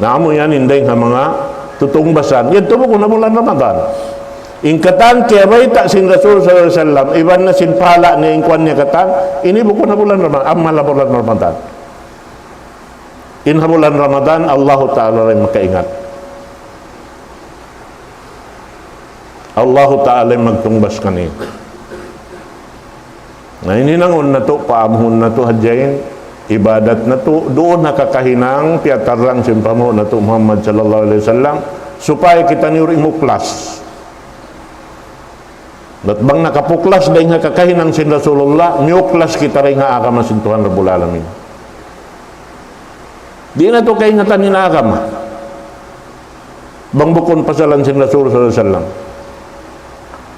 Naamo yan inday nga mga tutungbasan. Yan tumo ko na bulan Ramadan. Ingkatan kaya ba ita sin Rasul sallallahu alaihi wasallam, iban na sin pala ni ingkwan niya katan, ini buko na bulan Ramadan, amal na bulan Ramadan. Inha bulan Ramadan, Allah Ta'ala rin makaingat. Allah Ta'ala magtungbas kani. Na ini nangun na to, paamuhon na to hadjain, ibadat na to, doon nakakahinang piatarang simpamo na to Muhammad sallallahu alaihi wasallam, supaya kita niuri muklas. At bang nakapuklas dahil nga kakahinang sin Rasulullah, niuklas kita rin nga agama sin Tuhan Rabbul Alamin. Di na to kaingatan ni na agama. Bang bukon pasalan sin Rasul sallallahu alaihi wasallam.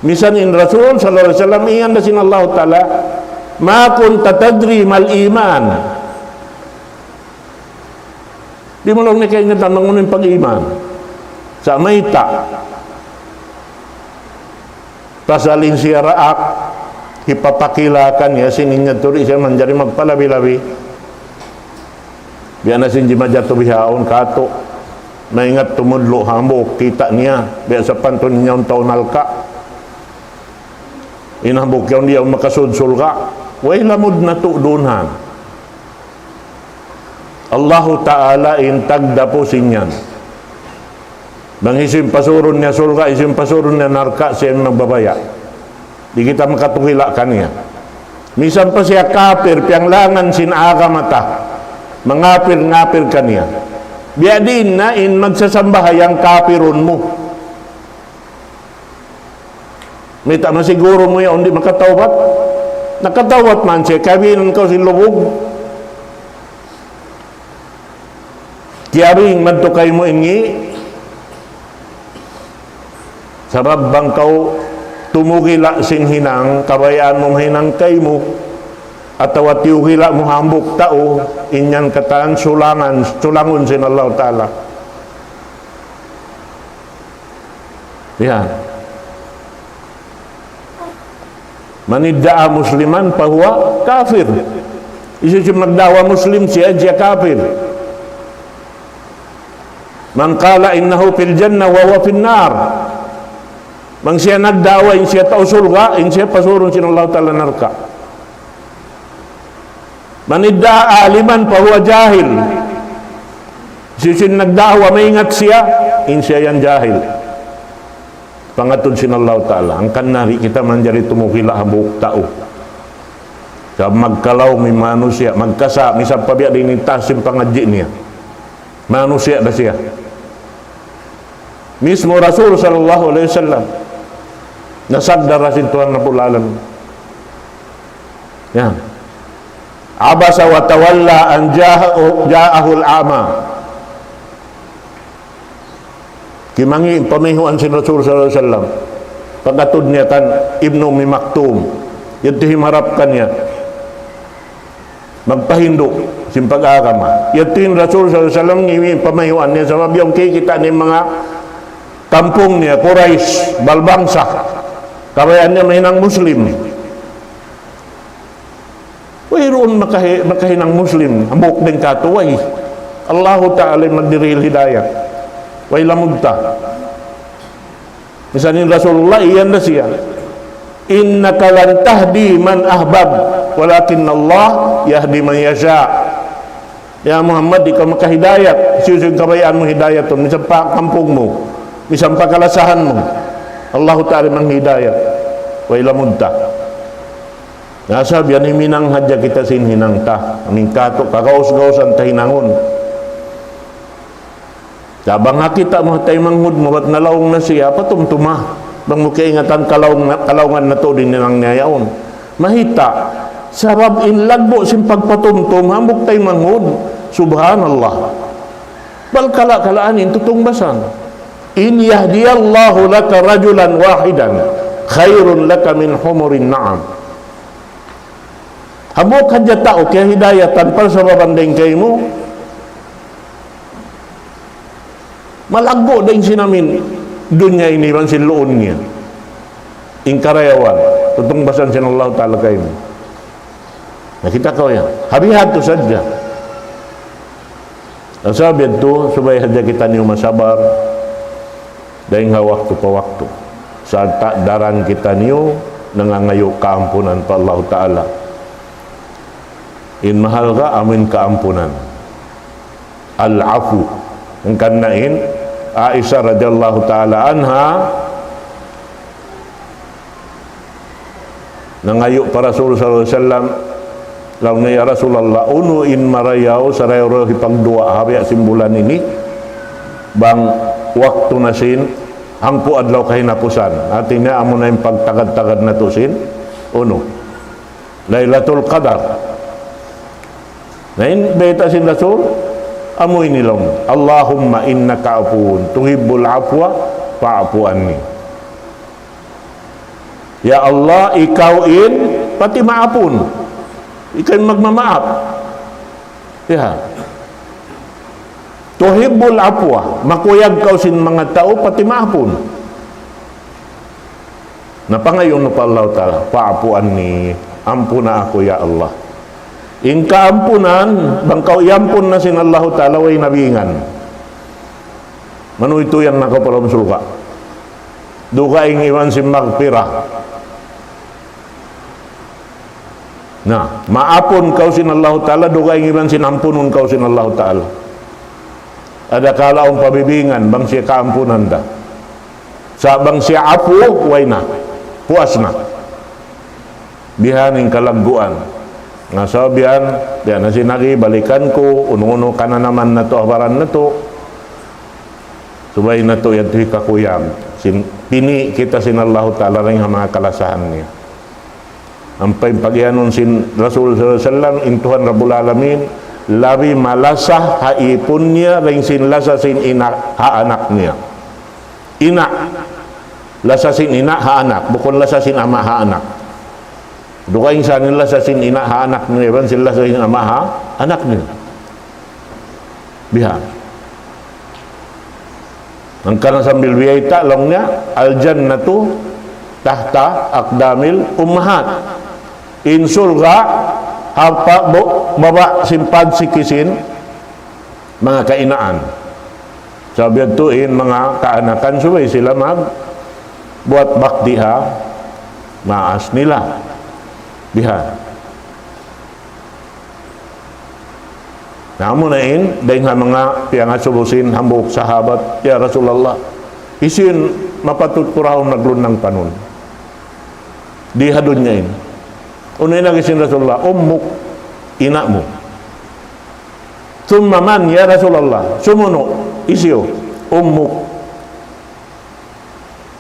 Misan in Rasul sallallahu alaihi wasallam iyan na sin Allah Ta'ala, ma kunta tadri mal iman. Di mo lang ni kaingatan ng pag-iman. Sa mayta. Pasalin siya raak, hipapakilakan niya, sininya turi siya manjari magpalabi-labi. Biya na sin jimajatu bihaon kato. Maingat tumudlo hambok, kita niya. Biya sa pantun niya ang taon alka. Inambok yaw niya makasudsul ka. Way lamod na tu'dunan. Allahu Ta'ala intagda po sinyan. Bang isim pasurun niya sulka, isim pasurun niya narka, siya nagbabaya. Di kita makatungila kaniya. Misan pa siya kapir, pianglangan sinaga mata. Mangapir-ngapir kaniya. Biya din na in magsasambahay ang kapirun mo. May tama siguro mo yan, hindi makatawat. Nakatawat man siya, kabinan ko si lubog. Kiyaring madtukay mo ingi, sarap bang kau tumugila sin hinang, kabayaan mo hinang kay mo, at tawat yuhila mo hambuk tao, inyan katan sulangon sin Allah Ta'ala. Yan. Manidda'a musliman pahuwa kafir. Isa siya magdawa muslim siya kafir. Man qala innahu fil jannah wa huwa fin nar. Mang siya nagdawa in siya tausulga, in siya pasurun sin Allah Ta'ala narka. Manidda'a aliman pahuwa jahil. Siya nagdawa maingat siya, in siya yan jahil. Pangatun sin Allah Ta'ala, ang kanari kita manjari tumukila habuk tao. Sa magkalaw may manusia, magkasa, misang pabiya din itasim pangadji niya. Manusia na siya. Mismo Rasul sallallahu alaihi wasallam nasagdara sin Tuhan Rabbul Alamin. Yan. Abasa wa tawalla an ja'ahul ama. Kimangi pamihuan sin Rasul sallallahu alaihi wasallam. Pagkatud niya kan Ibnu Mi Maktum. Yadto himarapkan niya. Magpahindo sin pag-agama. Yadto yung Rasul sallallahu alaihi wasallam ngimi pamihuan niya sa mabiyong kita ni mga kampung niya, Quraish, Balbangsa. kabayan niya mahinang Muslim. Wayroon makahinang Muslim, ambok din katuway. Allahu Ta'ala magdiril hidayah. Way lamugta. Misalnya Rasulullah iyan na siya. Innaka lan tahdi man ahbab, walakin Allah yahdi man yasha. Ya Muhammad, di ka makahidayat. Susung kabayaan mo hidayat to. Misang pa kampung mo, misang pa kalasahan mo, Allah Ta'ala manghidayat. Way lamugta. Nasa biyan himinang hadya kita sin hinang ta. Aming kato, kakaus-gausan ta hinangon. Sabang kita mo tayo manghud mo, ba't nalaong na siya, patumtuma. Bang mo kaingatan kalaungan na to din nilang niyayaon. Mahita, sarab inlagbo sin pagpatumtum, hamok tayo manghud. Subhanallah. Balkala-kalaanin, tutungbasan. In yahdiyallahu laka rajulan wahidan, khairun laka min humurin na'am. Habok hadya tao kaya hidayatan para sa babandeng kayo mo, malagbo din sinamin dunya ini man siluon niya ingkarayawan tutungbasan sin Allah Ta'ala kayo mo. Nakita ko yan, habihat to sadya. Ang sabi ito, subay hadya kita niyo masabar dahil nga waktu pa waktu sa daran kita niyo nangangayo kaampunan pa Allah Ta'ala. In mahal ka, amin kaampunan. Al-afu. Ang kanain, Aisha radhiyallahu ta'ala anha, nangayo para Rasulullah sallallahu alaihi wasallam, law na ya Rasulullah, uno in marayaw, sarayo hipagdua, habya simbulan ini, bang waktu nasin, hangpo adlaw kahinapusan. Artinya, amo na yung pagtagad-tagad na to sin, uno. Laylatul Qadar. Nain beta sin Rasul amoy nilong Allahumma innaka afuwun tuhibbul afwa fa'fu anni. Ya Allah, ikaw pati maapun, ikaw magmamaap. Ya, tuhibbul afwa, makuyag kau sin mga tao pati maapun. Napangayon na pa Allah Ta'ala, fa'fu anni, ampuna ako ya Allah. In kaampunan, bangkaw iampun na sin Allah Ta'ala way nabingan. Manu itu yang nakapalam sulka. Duka ing iwan sin magpira. Nah, maapun kau sin Allah Ta'ala, duka ing iwan sin ampunun kau sin Allah Ta'ala. Ada kalaong pabibingan, bang siya kaampunan da. Sa bang siya apu, way na. Puas na. Bihaning kalagguan. Nga sabihan, yan na sinagi, balikan ko, uno-uno ka na naman na to, abaran na to. Subay na to, yan tuhi kakuyang. Pini kita sin Allah Ta'ala rin ang mga kalasahan niya. Ang pagyanon sin Rasul sallallahu alaihi wasallam, intuhan Rabbul Alamin, labi malasah haipun niya, rin sin lasa sin ina, ha-anak niya. Ina, lasa sin ina, ha-anak, bukon lasa sin ama, ha-anak. Dukaing sa nila sa sin ina ha anak nila, sila sa sin ama ha anak nila. Biha. Ang kana sambil biyaita longnya al jannatu tahta aqdamil ummahat. In surga hapa baba simpad sikisin mga kainaan. Sabi ito mga kaanakan subay sila mag buat baktiha maas nila. Biha. Namun dahil nga mga piangat sulusin hambuk sahabat, ya Rasulullah, isin mapatut kurahong naglunang panon. Di hadun niya unay nagisin Rasulullah, ummuk, ina mo. Summaman, ya Rasulullah, sumuno, isyo, ummuk.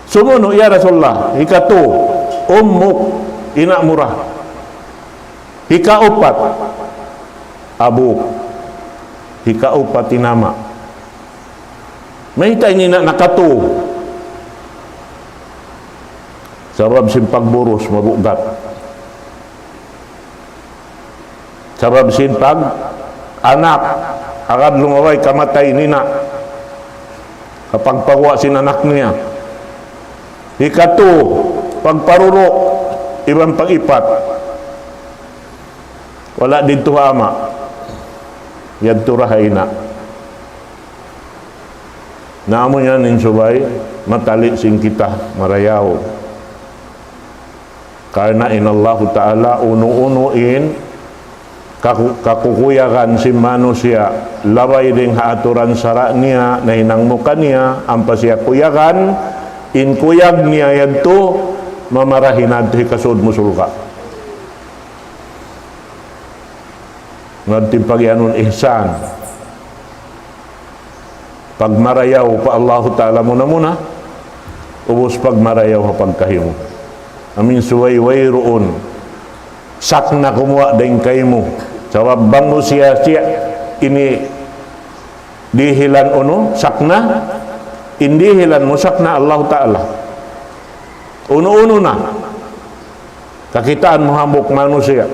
Sumuno, ya Rasulullah, ikatu, ummuk, ina murah. Hikaupat abu, hikaupat inama. May tayo na nakatu. Sabab simpag burus mabugat. Sabab simpag anak agad lumaway kamatay nina. Kapag pagwa sin anak niya. Hikatu pagparuro, ibang pag-ipat. Wala dito ama. Yadto rahayna. Naamo yan insubay, matali sing kita, marayaw. Karena inallahu ta'ala uno-unuin kakukuyakan si manusia labay ding haaturan sara niya na hinangmukan niya ang pasiya kuyakan in kuyag niya yadto mamarahin nato kasud musulka ngadto pagyanon ihsan pagmarayaw pa Allah Ta'ala muna ubos pagmarayaw ha pagkahimo amin suway-way roon sakna kumuha din kayo mo sabab bango siya ini dihilan uno sakna indihilan mo sakna Allah Ta'ala uno-uno na kakitaan mo hambok manusia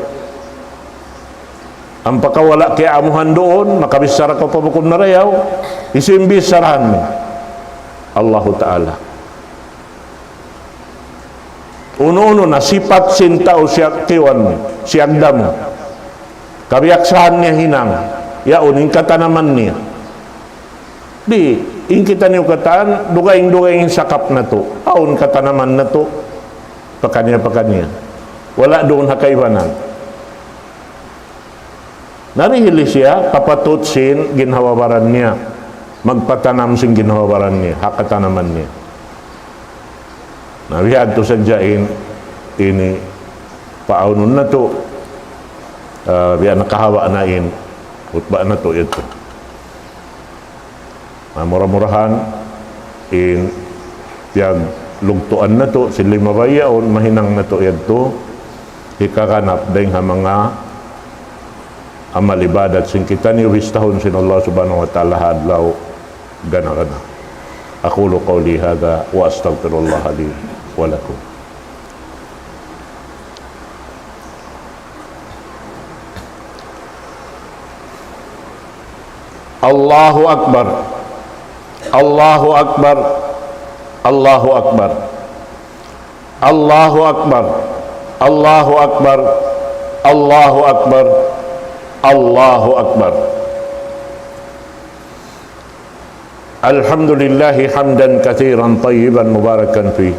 ang pakawala kaya amuhan doon makabisara ka pa bukod na rayaw isimbis sarahan mo Allah Ta'ala uno-uno na sifat sinta o siya kiwan mo siyagda mo kabiyaksahan niya hinang yaunin katanaman niya di in kita niyo kataan dugaing-dugaing sakap na to aun katanaman na to pakanya wala doon hakaibanan narihili siya kapatutsin ginhawabaran niya magpatanam sing ginhawabaran niya hakatanaman niya nabihad to sadyain ini paunon na to biya nakahawa na in utba na to ito murah-murahan in biyag lugtuan na to sila mabayaon mahinang na to ito ikakanap dahil nga mga amal ibadat sing kita ni ubistahon sin Allah subhanahu wa ta'ala hadlaw gana aqulu qawli hadha wa astaghfirullah li wa lakum Allahu Akbar Allahu Akbar Allahu Akbar Allahu Akbar Allahu Akbar Allahu Akbar Allahu Akbar Alhamdulillahi hamdan katsiran tayyiban mubarakan fi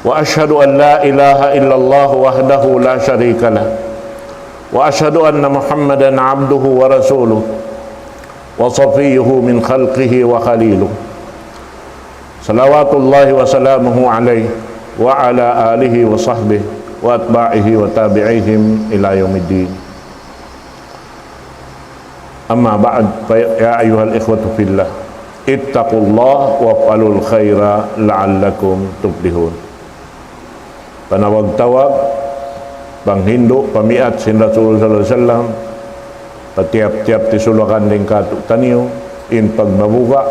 wa ashhadu an la ilaha illallah wahdahu la syarika lah wa ashhadu anna Muhammadan abduhu wa rasuluh wa safiyuhu min khalqihi wa khaliluh salawatullahi wa salamuhu alaihi wa ala alihi wa sahbihi wa atba'ihi wa tabi'ihim ila yaumiddin amma ba'd ya ayyuhal ikhwatu fillah ittaqullah waf'alul khaira la'allakum tuflihun panawag-tawag panghindo pamiat sin Rasulullah sallallahu alaihi wasallam patiap-tiap tisulakan ding katuk taniyo in pagmabuga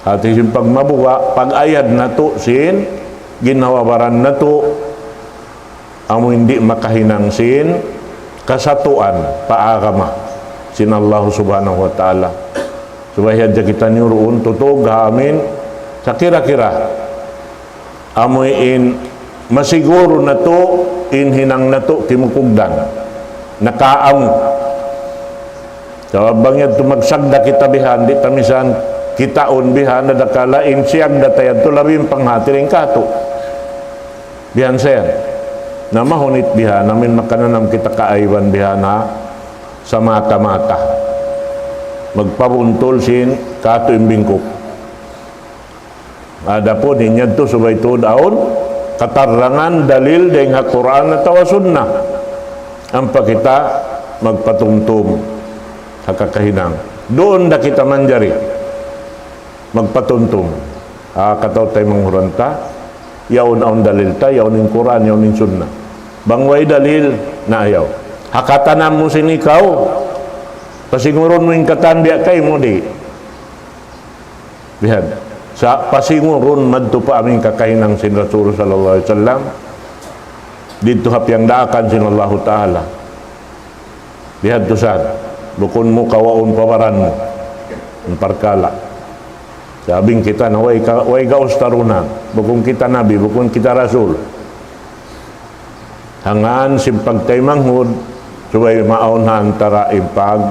hati sin pagmabuga pag-ayad na to sin ginawabaran na to amo hindi makahinang sin kasatuan paagama sin Allah subhanahu wa ta'ala supaya kita ni roon tutog amin sa kira-kira amoy in masiguro na to in hinang na to timukugdan nakaam sabang tumagsagda kita bihan di tamisan kitaon bihan na dakala in siyag datayan to labing panghatiring kato bihan sayan na mahunit bihan namin makananam kita kaaywan bihan ha sa mata-mata magpabuntol sin kato imbingkok ada po ninyad to subay to daon katarangan dalil deng Quran at Sunnah ang pakita magpatumtum hakakahinang doon da kita manjari magpatumtum kataw tayo manghuranta yaon aon dalil ta yaon in Quran yaon in Sunnah bangway dalil na ayaw hakatanam mo sinikaw pasinguron mo yung katan biya kay mo di bihan sa pasinguron madto pa aming kakahinang sin Rasul sallallahu alaihi wasallam dito hapyang daakan sin Allah Ta'ala bihan to sad bukon mo kawaon pawaran mo ang parkala Sabing kita na way gaus tarunan, bukong kita nabi, bukong kita rasul. Hangan simpag tay manghud, subay maon na antara impag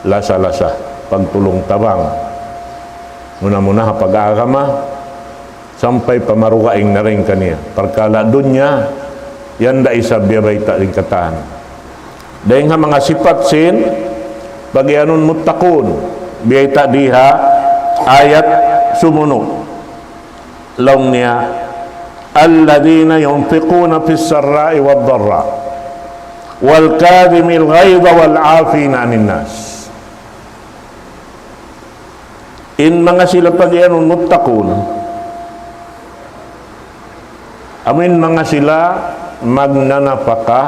lasa-lasa, pagtulong tabang. Muna-muna pag-aagama, sampai pamarukaing na rin kaniya. Perkala dunya, yan da isa biyabay ta rin kataan. Dahil nga mga sifat sin, bagi anon mutakun, biyay ta diha, ayat sumuno. Long niya, alladina yunfiquna fis sarra'i wad dharra wal kadhimil ghaidha wal 'afina 'anil nas. In mga sila pag-ianon muttaqun, amin mga sila magnanapaka,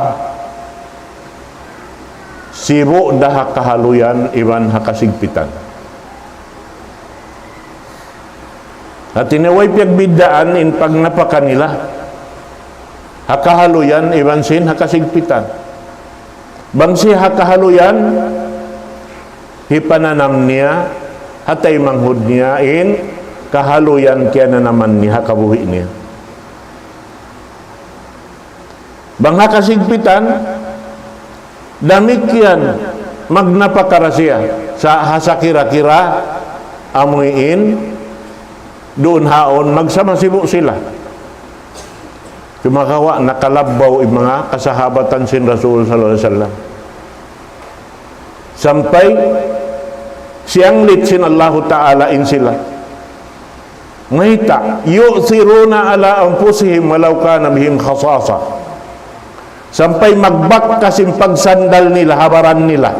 sibo daha kahaluyan iban hakasigpitan. At tinaway piyagbiddaan in pagnapaka nila, hakahaluyan iban sin hakasigpitan. Bangsi hakahaluyan, hipananam niya, hatay manghud niya in kahaluyan kaya na naman niya kabuhi niya. Bang hakasigpitan, damikyan magnapakara siya sa hasakira-kira amuin doon haon magsama-sibo sila. Kumakawa nakalabaw yung mga kasahabatan sin Rasul sallallahu alaihi wasallam. Sampai siyang litsin Allah Ta'ala in sila. Ngayta, yu'thiruna ala anfusihim walau kana bihim khasasa. Sampai magbakkasim pagsandal nila, habaran nila.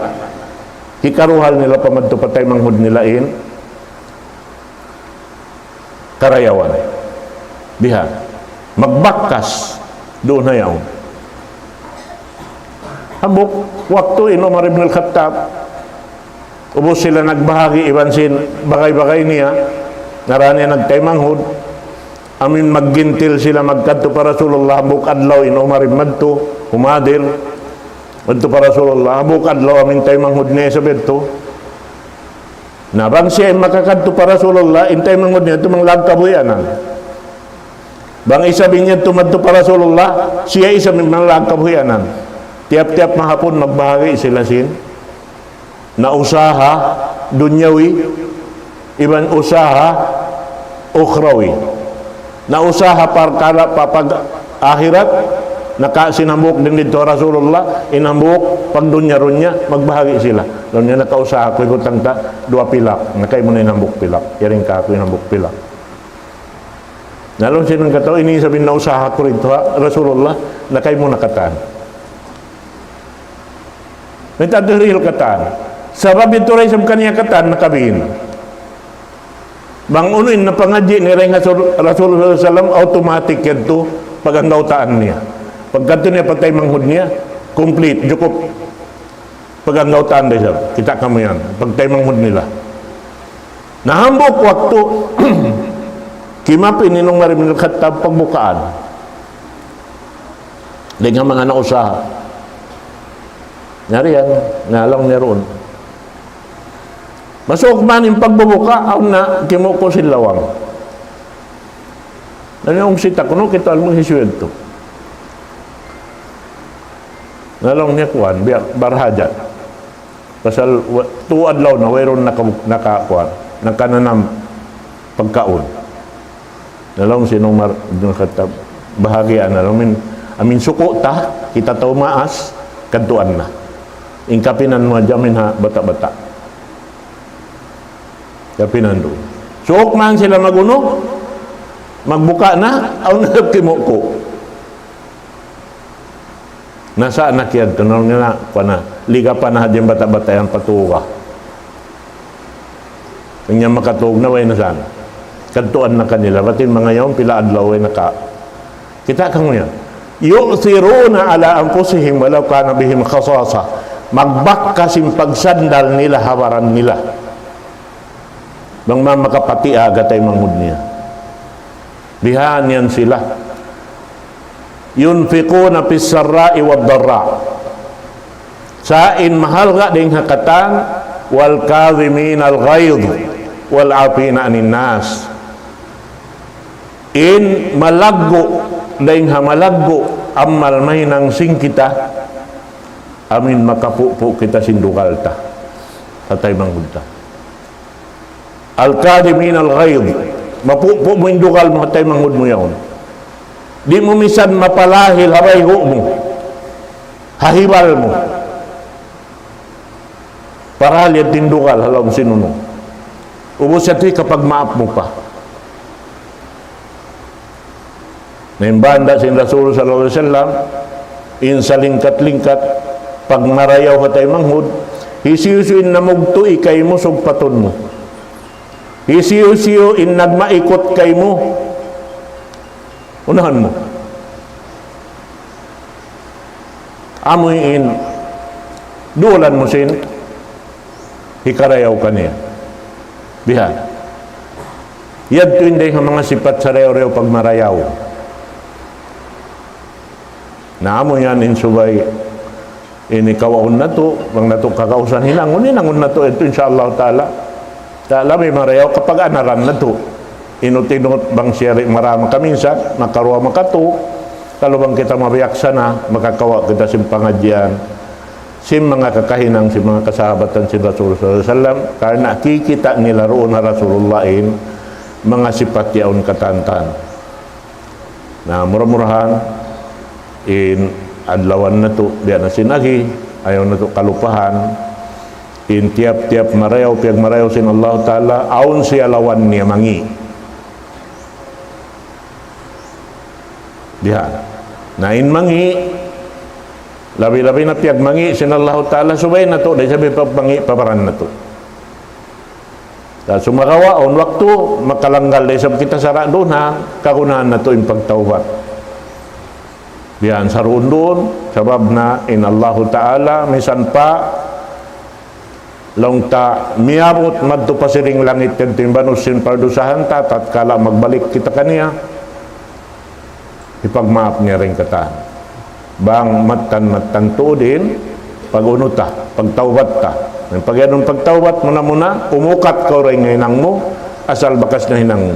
Hikaruhal nila pamadto patay manghud nila in karayawan. Biha. Magbakkas doon na yaon. Habok, waktu in Umar ibn al-Khattab, ubos sila nagbahagi, iban sin bagay-bagay niya, narani nagtay manghud, amin maggintil sila magkadto para Rasulullah, habok adlaw in Umar ibn Madto, humadir, madto para Rasulullah, habok adlaw amin tay manghud niya sa bedto, nabang siya makakadto para Rasulullah, intay manghud niya, tumang lagkabuyanan. Bang isabi niya tumadto para Rasulullah, siya isa mga lagkabuyanan. Tiap-tiap mahapon magbahagi sila sin na usaha dunyawi, iban usaha ukhrawi. Na usaha parkala papag akhirat, nakasinambok din dito Rasulullah, inambok pag dunya-runya, magbahagi sila. Doon niya nakausaha ko ibutang ta, 2 pilak, nakay mo na inambok pilak, yaring ka ako inambok pilak. Nalong sinong kataw, ini sabihin na usaha ko rito Rasulullah, nakay mo nakataan. May tadiril kataan. Sabab ito rin sa kaniya kataan nakabihin. Bang unuin na pangadji ni Ray Rasulullah SAW, automatic yan to pagangautaan niya. Pagkanto niya patay manghud niya, complete, jukup. Pagangautaan din siya. Kita kamo yan. Pagtay manghud nila. Nahambok waktu kimapin ninong marimil khatab pagbukaan. Dengan mga nausaha. Nyari yan, nalong niya roon. Masuk man yung pagbubuka, aw na, kimuko silawang. Nalong sita kuno, kita alam mong hiswento. Nalong niya kuhan, barhajat. Pasal, tuad law na, wayroon nakakuhan, nakananam pagkaon. Nalong sinong khatab, bahagian, nalong, amin suko ta, kita tau maas, kantuan na. Ingkapinan mo jamin ha, bata-bata. Kapinan doon. Suok man sila maguno, magbuka na, aw na kimuko. Nasa anak yan, tunong nila, liga pa na hadyan bata-bata yan patuwa. Kanya makatuog na, way na sana. Kantuan na kanila, batin mga yaon, pila adlaw, way naka. Kita kang yan. Yu'thiruna ala anfusihim walau kana bihim khasasa. Magbakkasim pagsandal nila, hawaran nila. Bang makapati aga tayo manghud niya. Bihan yan sila. Yunfiquna fis sarra'i wad dharra. Sain mahal ga ding hakatan wal kadhimin al ghaidh. wal 'afina 'anil nas. In malaggo daing hamalaggo amal mahinang sing kita amin makapupo kita sindukal ta tatay manggudta. Al-kadimin al-ghaid, mapupo mo indukal mo tatay manggud mo yaon. Di mo misan mapalahil habaygo mo, hahibal mo, paraliad tindukal halang sinuno. Ubos yati kapag maap mo pa. Naimbanda si Rasul sallallahu alaihi wasallam in sa lingkat-lingkat pag marayaw ka tayo manghud, hisiyusin na mugto ikay mo sugpaton mo. Hisiyusiyo in nagmaikot kay mo, unahan mo. Amoy in dulan mo sin hikarayaw ka niya. Biha. Yad to hindi ang mga sipat sa rew-rew pag marayaw. Naamo yan in subay ini kawaon na to, bang nato kakausan hinangon, hinangon na to ito insyaAllah ta'ala. Ta'ala may marayaw kapag anaran na to. Inutinot bang siyari marama kaminsan, makaruwa makato, kalubang kita mabiyaksa na, makakawa kita sim pangadyan, sim mga kakahinang, sim mga kasahabatan si Rasul sallallahu alaihi wasallam, karena kikita nila roon na Rasulullahin, mga sipat yaon katantan. Na murah-murahan, in adlawan na to, diyan na sinagi, ayaw na to kalupahan, in tiap-tiap marayaw, piyag marayaw sin Allah Ta'ala, aun siya lawan niya mangi. Diha. Na in mangi, labi-labi na piyag mangi sin Allah Ta'ala, subay na to, dahil sabi papangi, paparan na to. Dahil sumakawa, on waktu, makalanggal, dahil sabi kita sara doon ha, kakunahan na to yung pagtawbat. Diyan sa roon doon, sabab na in Allah Ta'ala, misan pa, long ta miyabot madto pa siring langit ken timbanusin pardusahan ta tatkala magbalik kita kaniya ipagmaap niya rin kata bang matan tuodin pagunuta pagtawbat ta pag yanong pagtawbat mo na muna umukat ka rin hinang mo asal bakas na hinang mo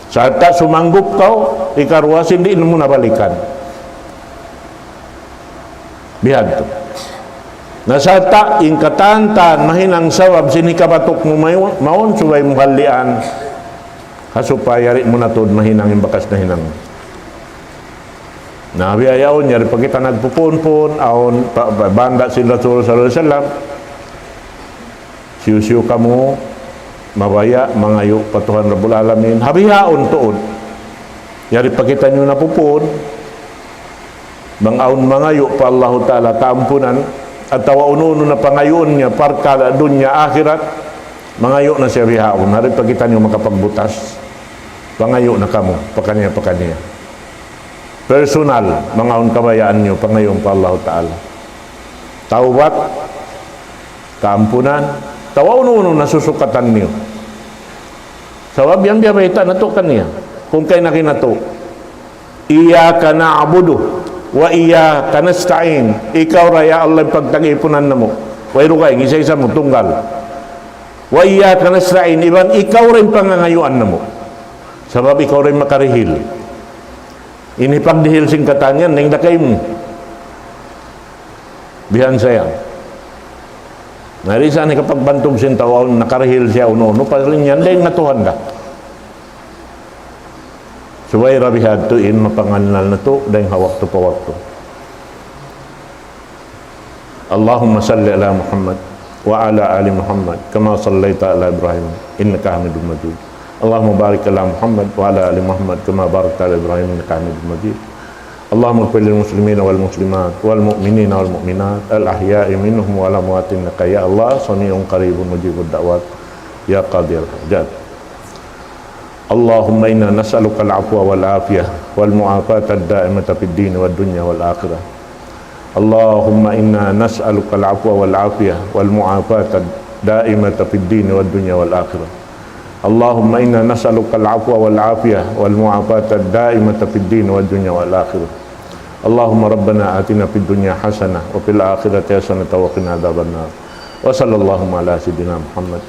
sa ta sumanggup ka ikarwas hindi mo nabalikan bihad to nasata in katantan mahinang sawab sinikabatok mo maon subay mo halian kasupayari mo na tod mahinang yung bakas na hinang nabiyayaon yari pag kita nagpupunpun aon banda si Rasul sallallahu alaihi wasallam siyo-siyo ka mo mabaya mangayo patuhan Rabbul Alamin habihaon tuod yari pag kita nyo napupun bang aon mangayo pa Allah Ta'ala kaampunan at tawa uno na pangayon niya parkala dunya akhirat mangayo na siya bihaon harit pagkita niyo makapagbutas pangayo na kamo pakaniya personal mangaon kabayaan niyo pangayon pa Allah Ta'ala tawbat kaampunan tawa uno na susukatan niyo sawab yang biya baita na to kaniya kung kay nakinato iyaka na'budu wa iyyaka nasta'in ikaw raya Allah pagtagipunan namo wayro kay isa-isa mo tunggal wa iyyaka nasta'in iban ikaw rin pangangayuan namo sabab ikaw rin makarihil ini pagdihil sing katanyan ning dakay mo bihan saya narisa ni kapag bantog sin tawon nakarihil siya uno paling yan dahil natuhan ka subay rabihad to in mapanganal na to dahil hawak to pawak to Allahumma salli ala Muhammad wa ala ali Muhammad kama sallaita ala Ibrahim innaka hamidun majid Allahumma barik ala Muhammad wa ala ali Muhammad kama barakta ala Ibrahim innaka hamidun majid Allahumma ighfir lil muslimina wal muslimat wal mu'minina wal mu'minat al ahya'i minhum wal amwat innaka ya Allah sami'un qaribun mujibud da'wat ya qadiyal hajat اللهم إنا نسألك العفو والعافية والمعافاة الدائمة في الدين والدنيا والآخرة اللهم إنا نسألك العفو والعافية والمعافاة الدائمة في الدين والدنيا والآخرة اللهم إنا نسألك العفو والعافية والمعافاة الدائمة في الدين والدنيا والآخرة اللهم ربنا آتنا في الدنيا حسنة وفي الآخرة حسنة وقنا عذاب النار وصلى اللهم على سيدنا محمد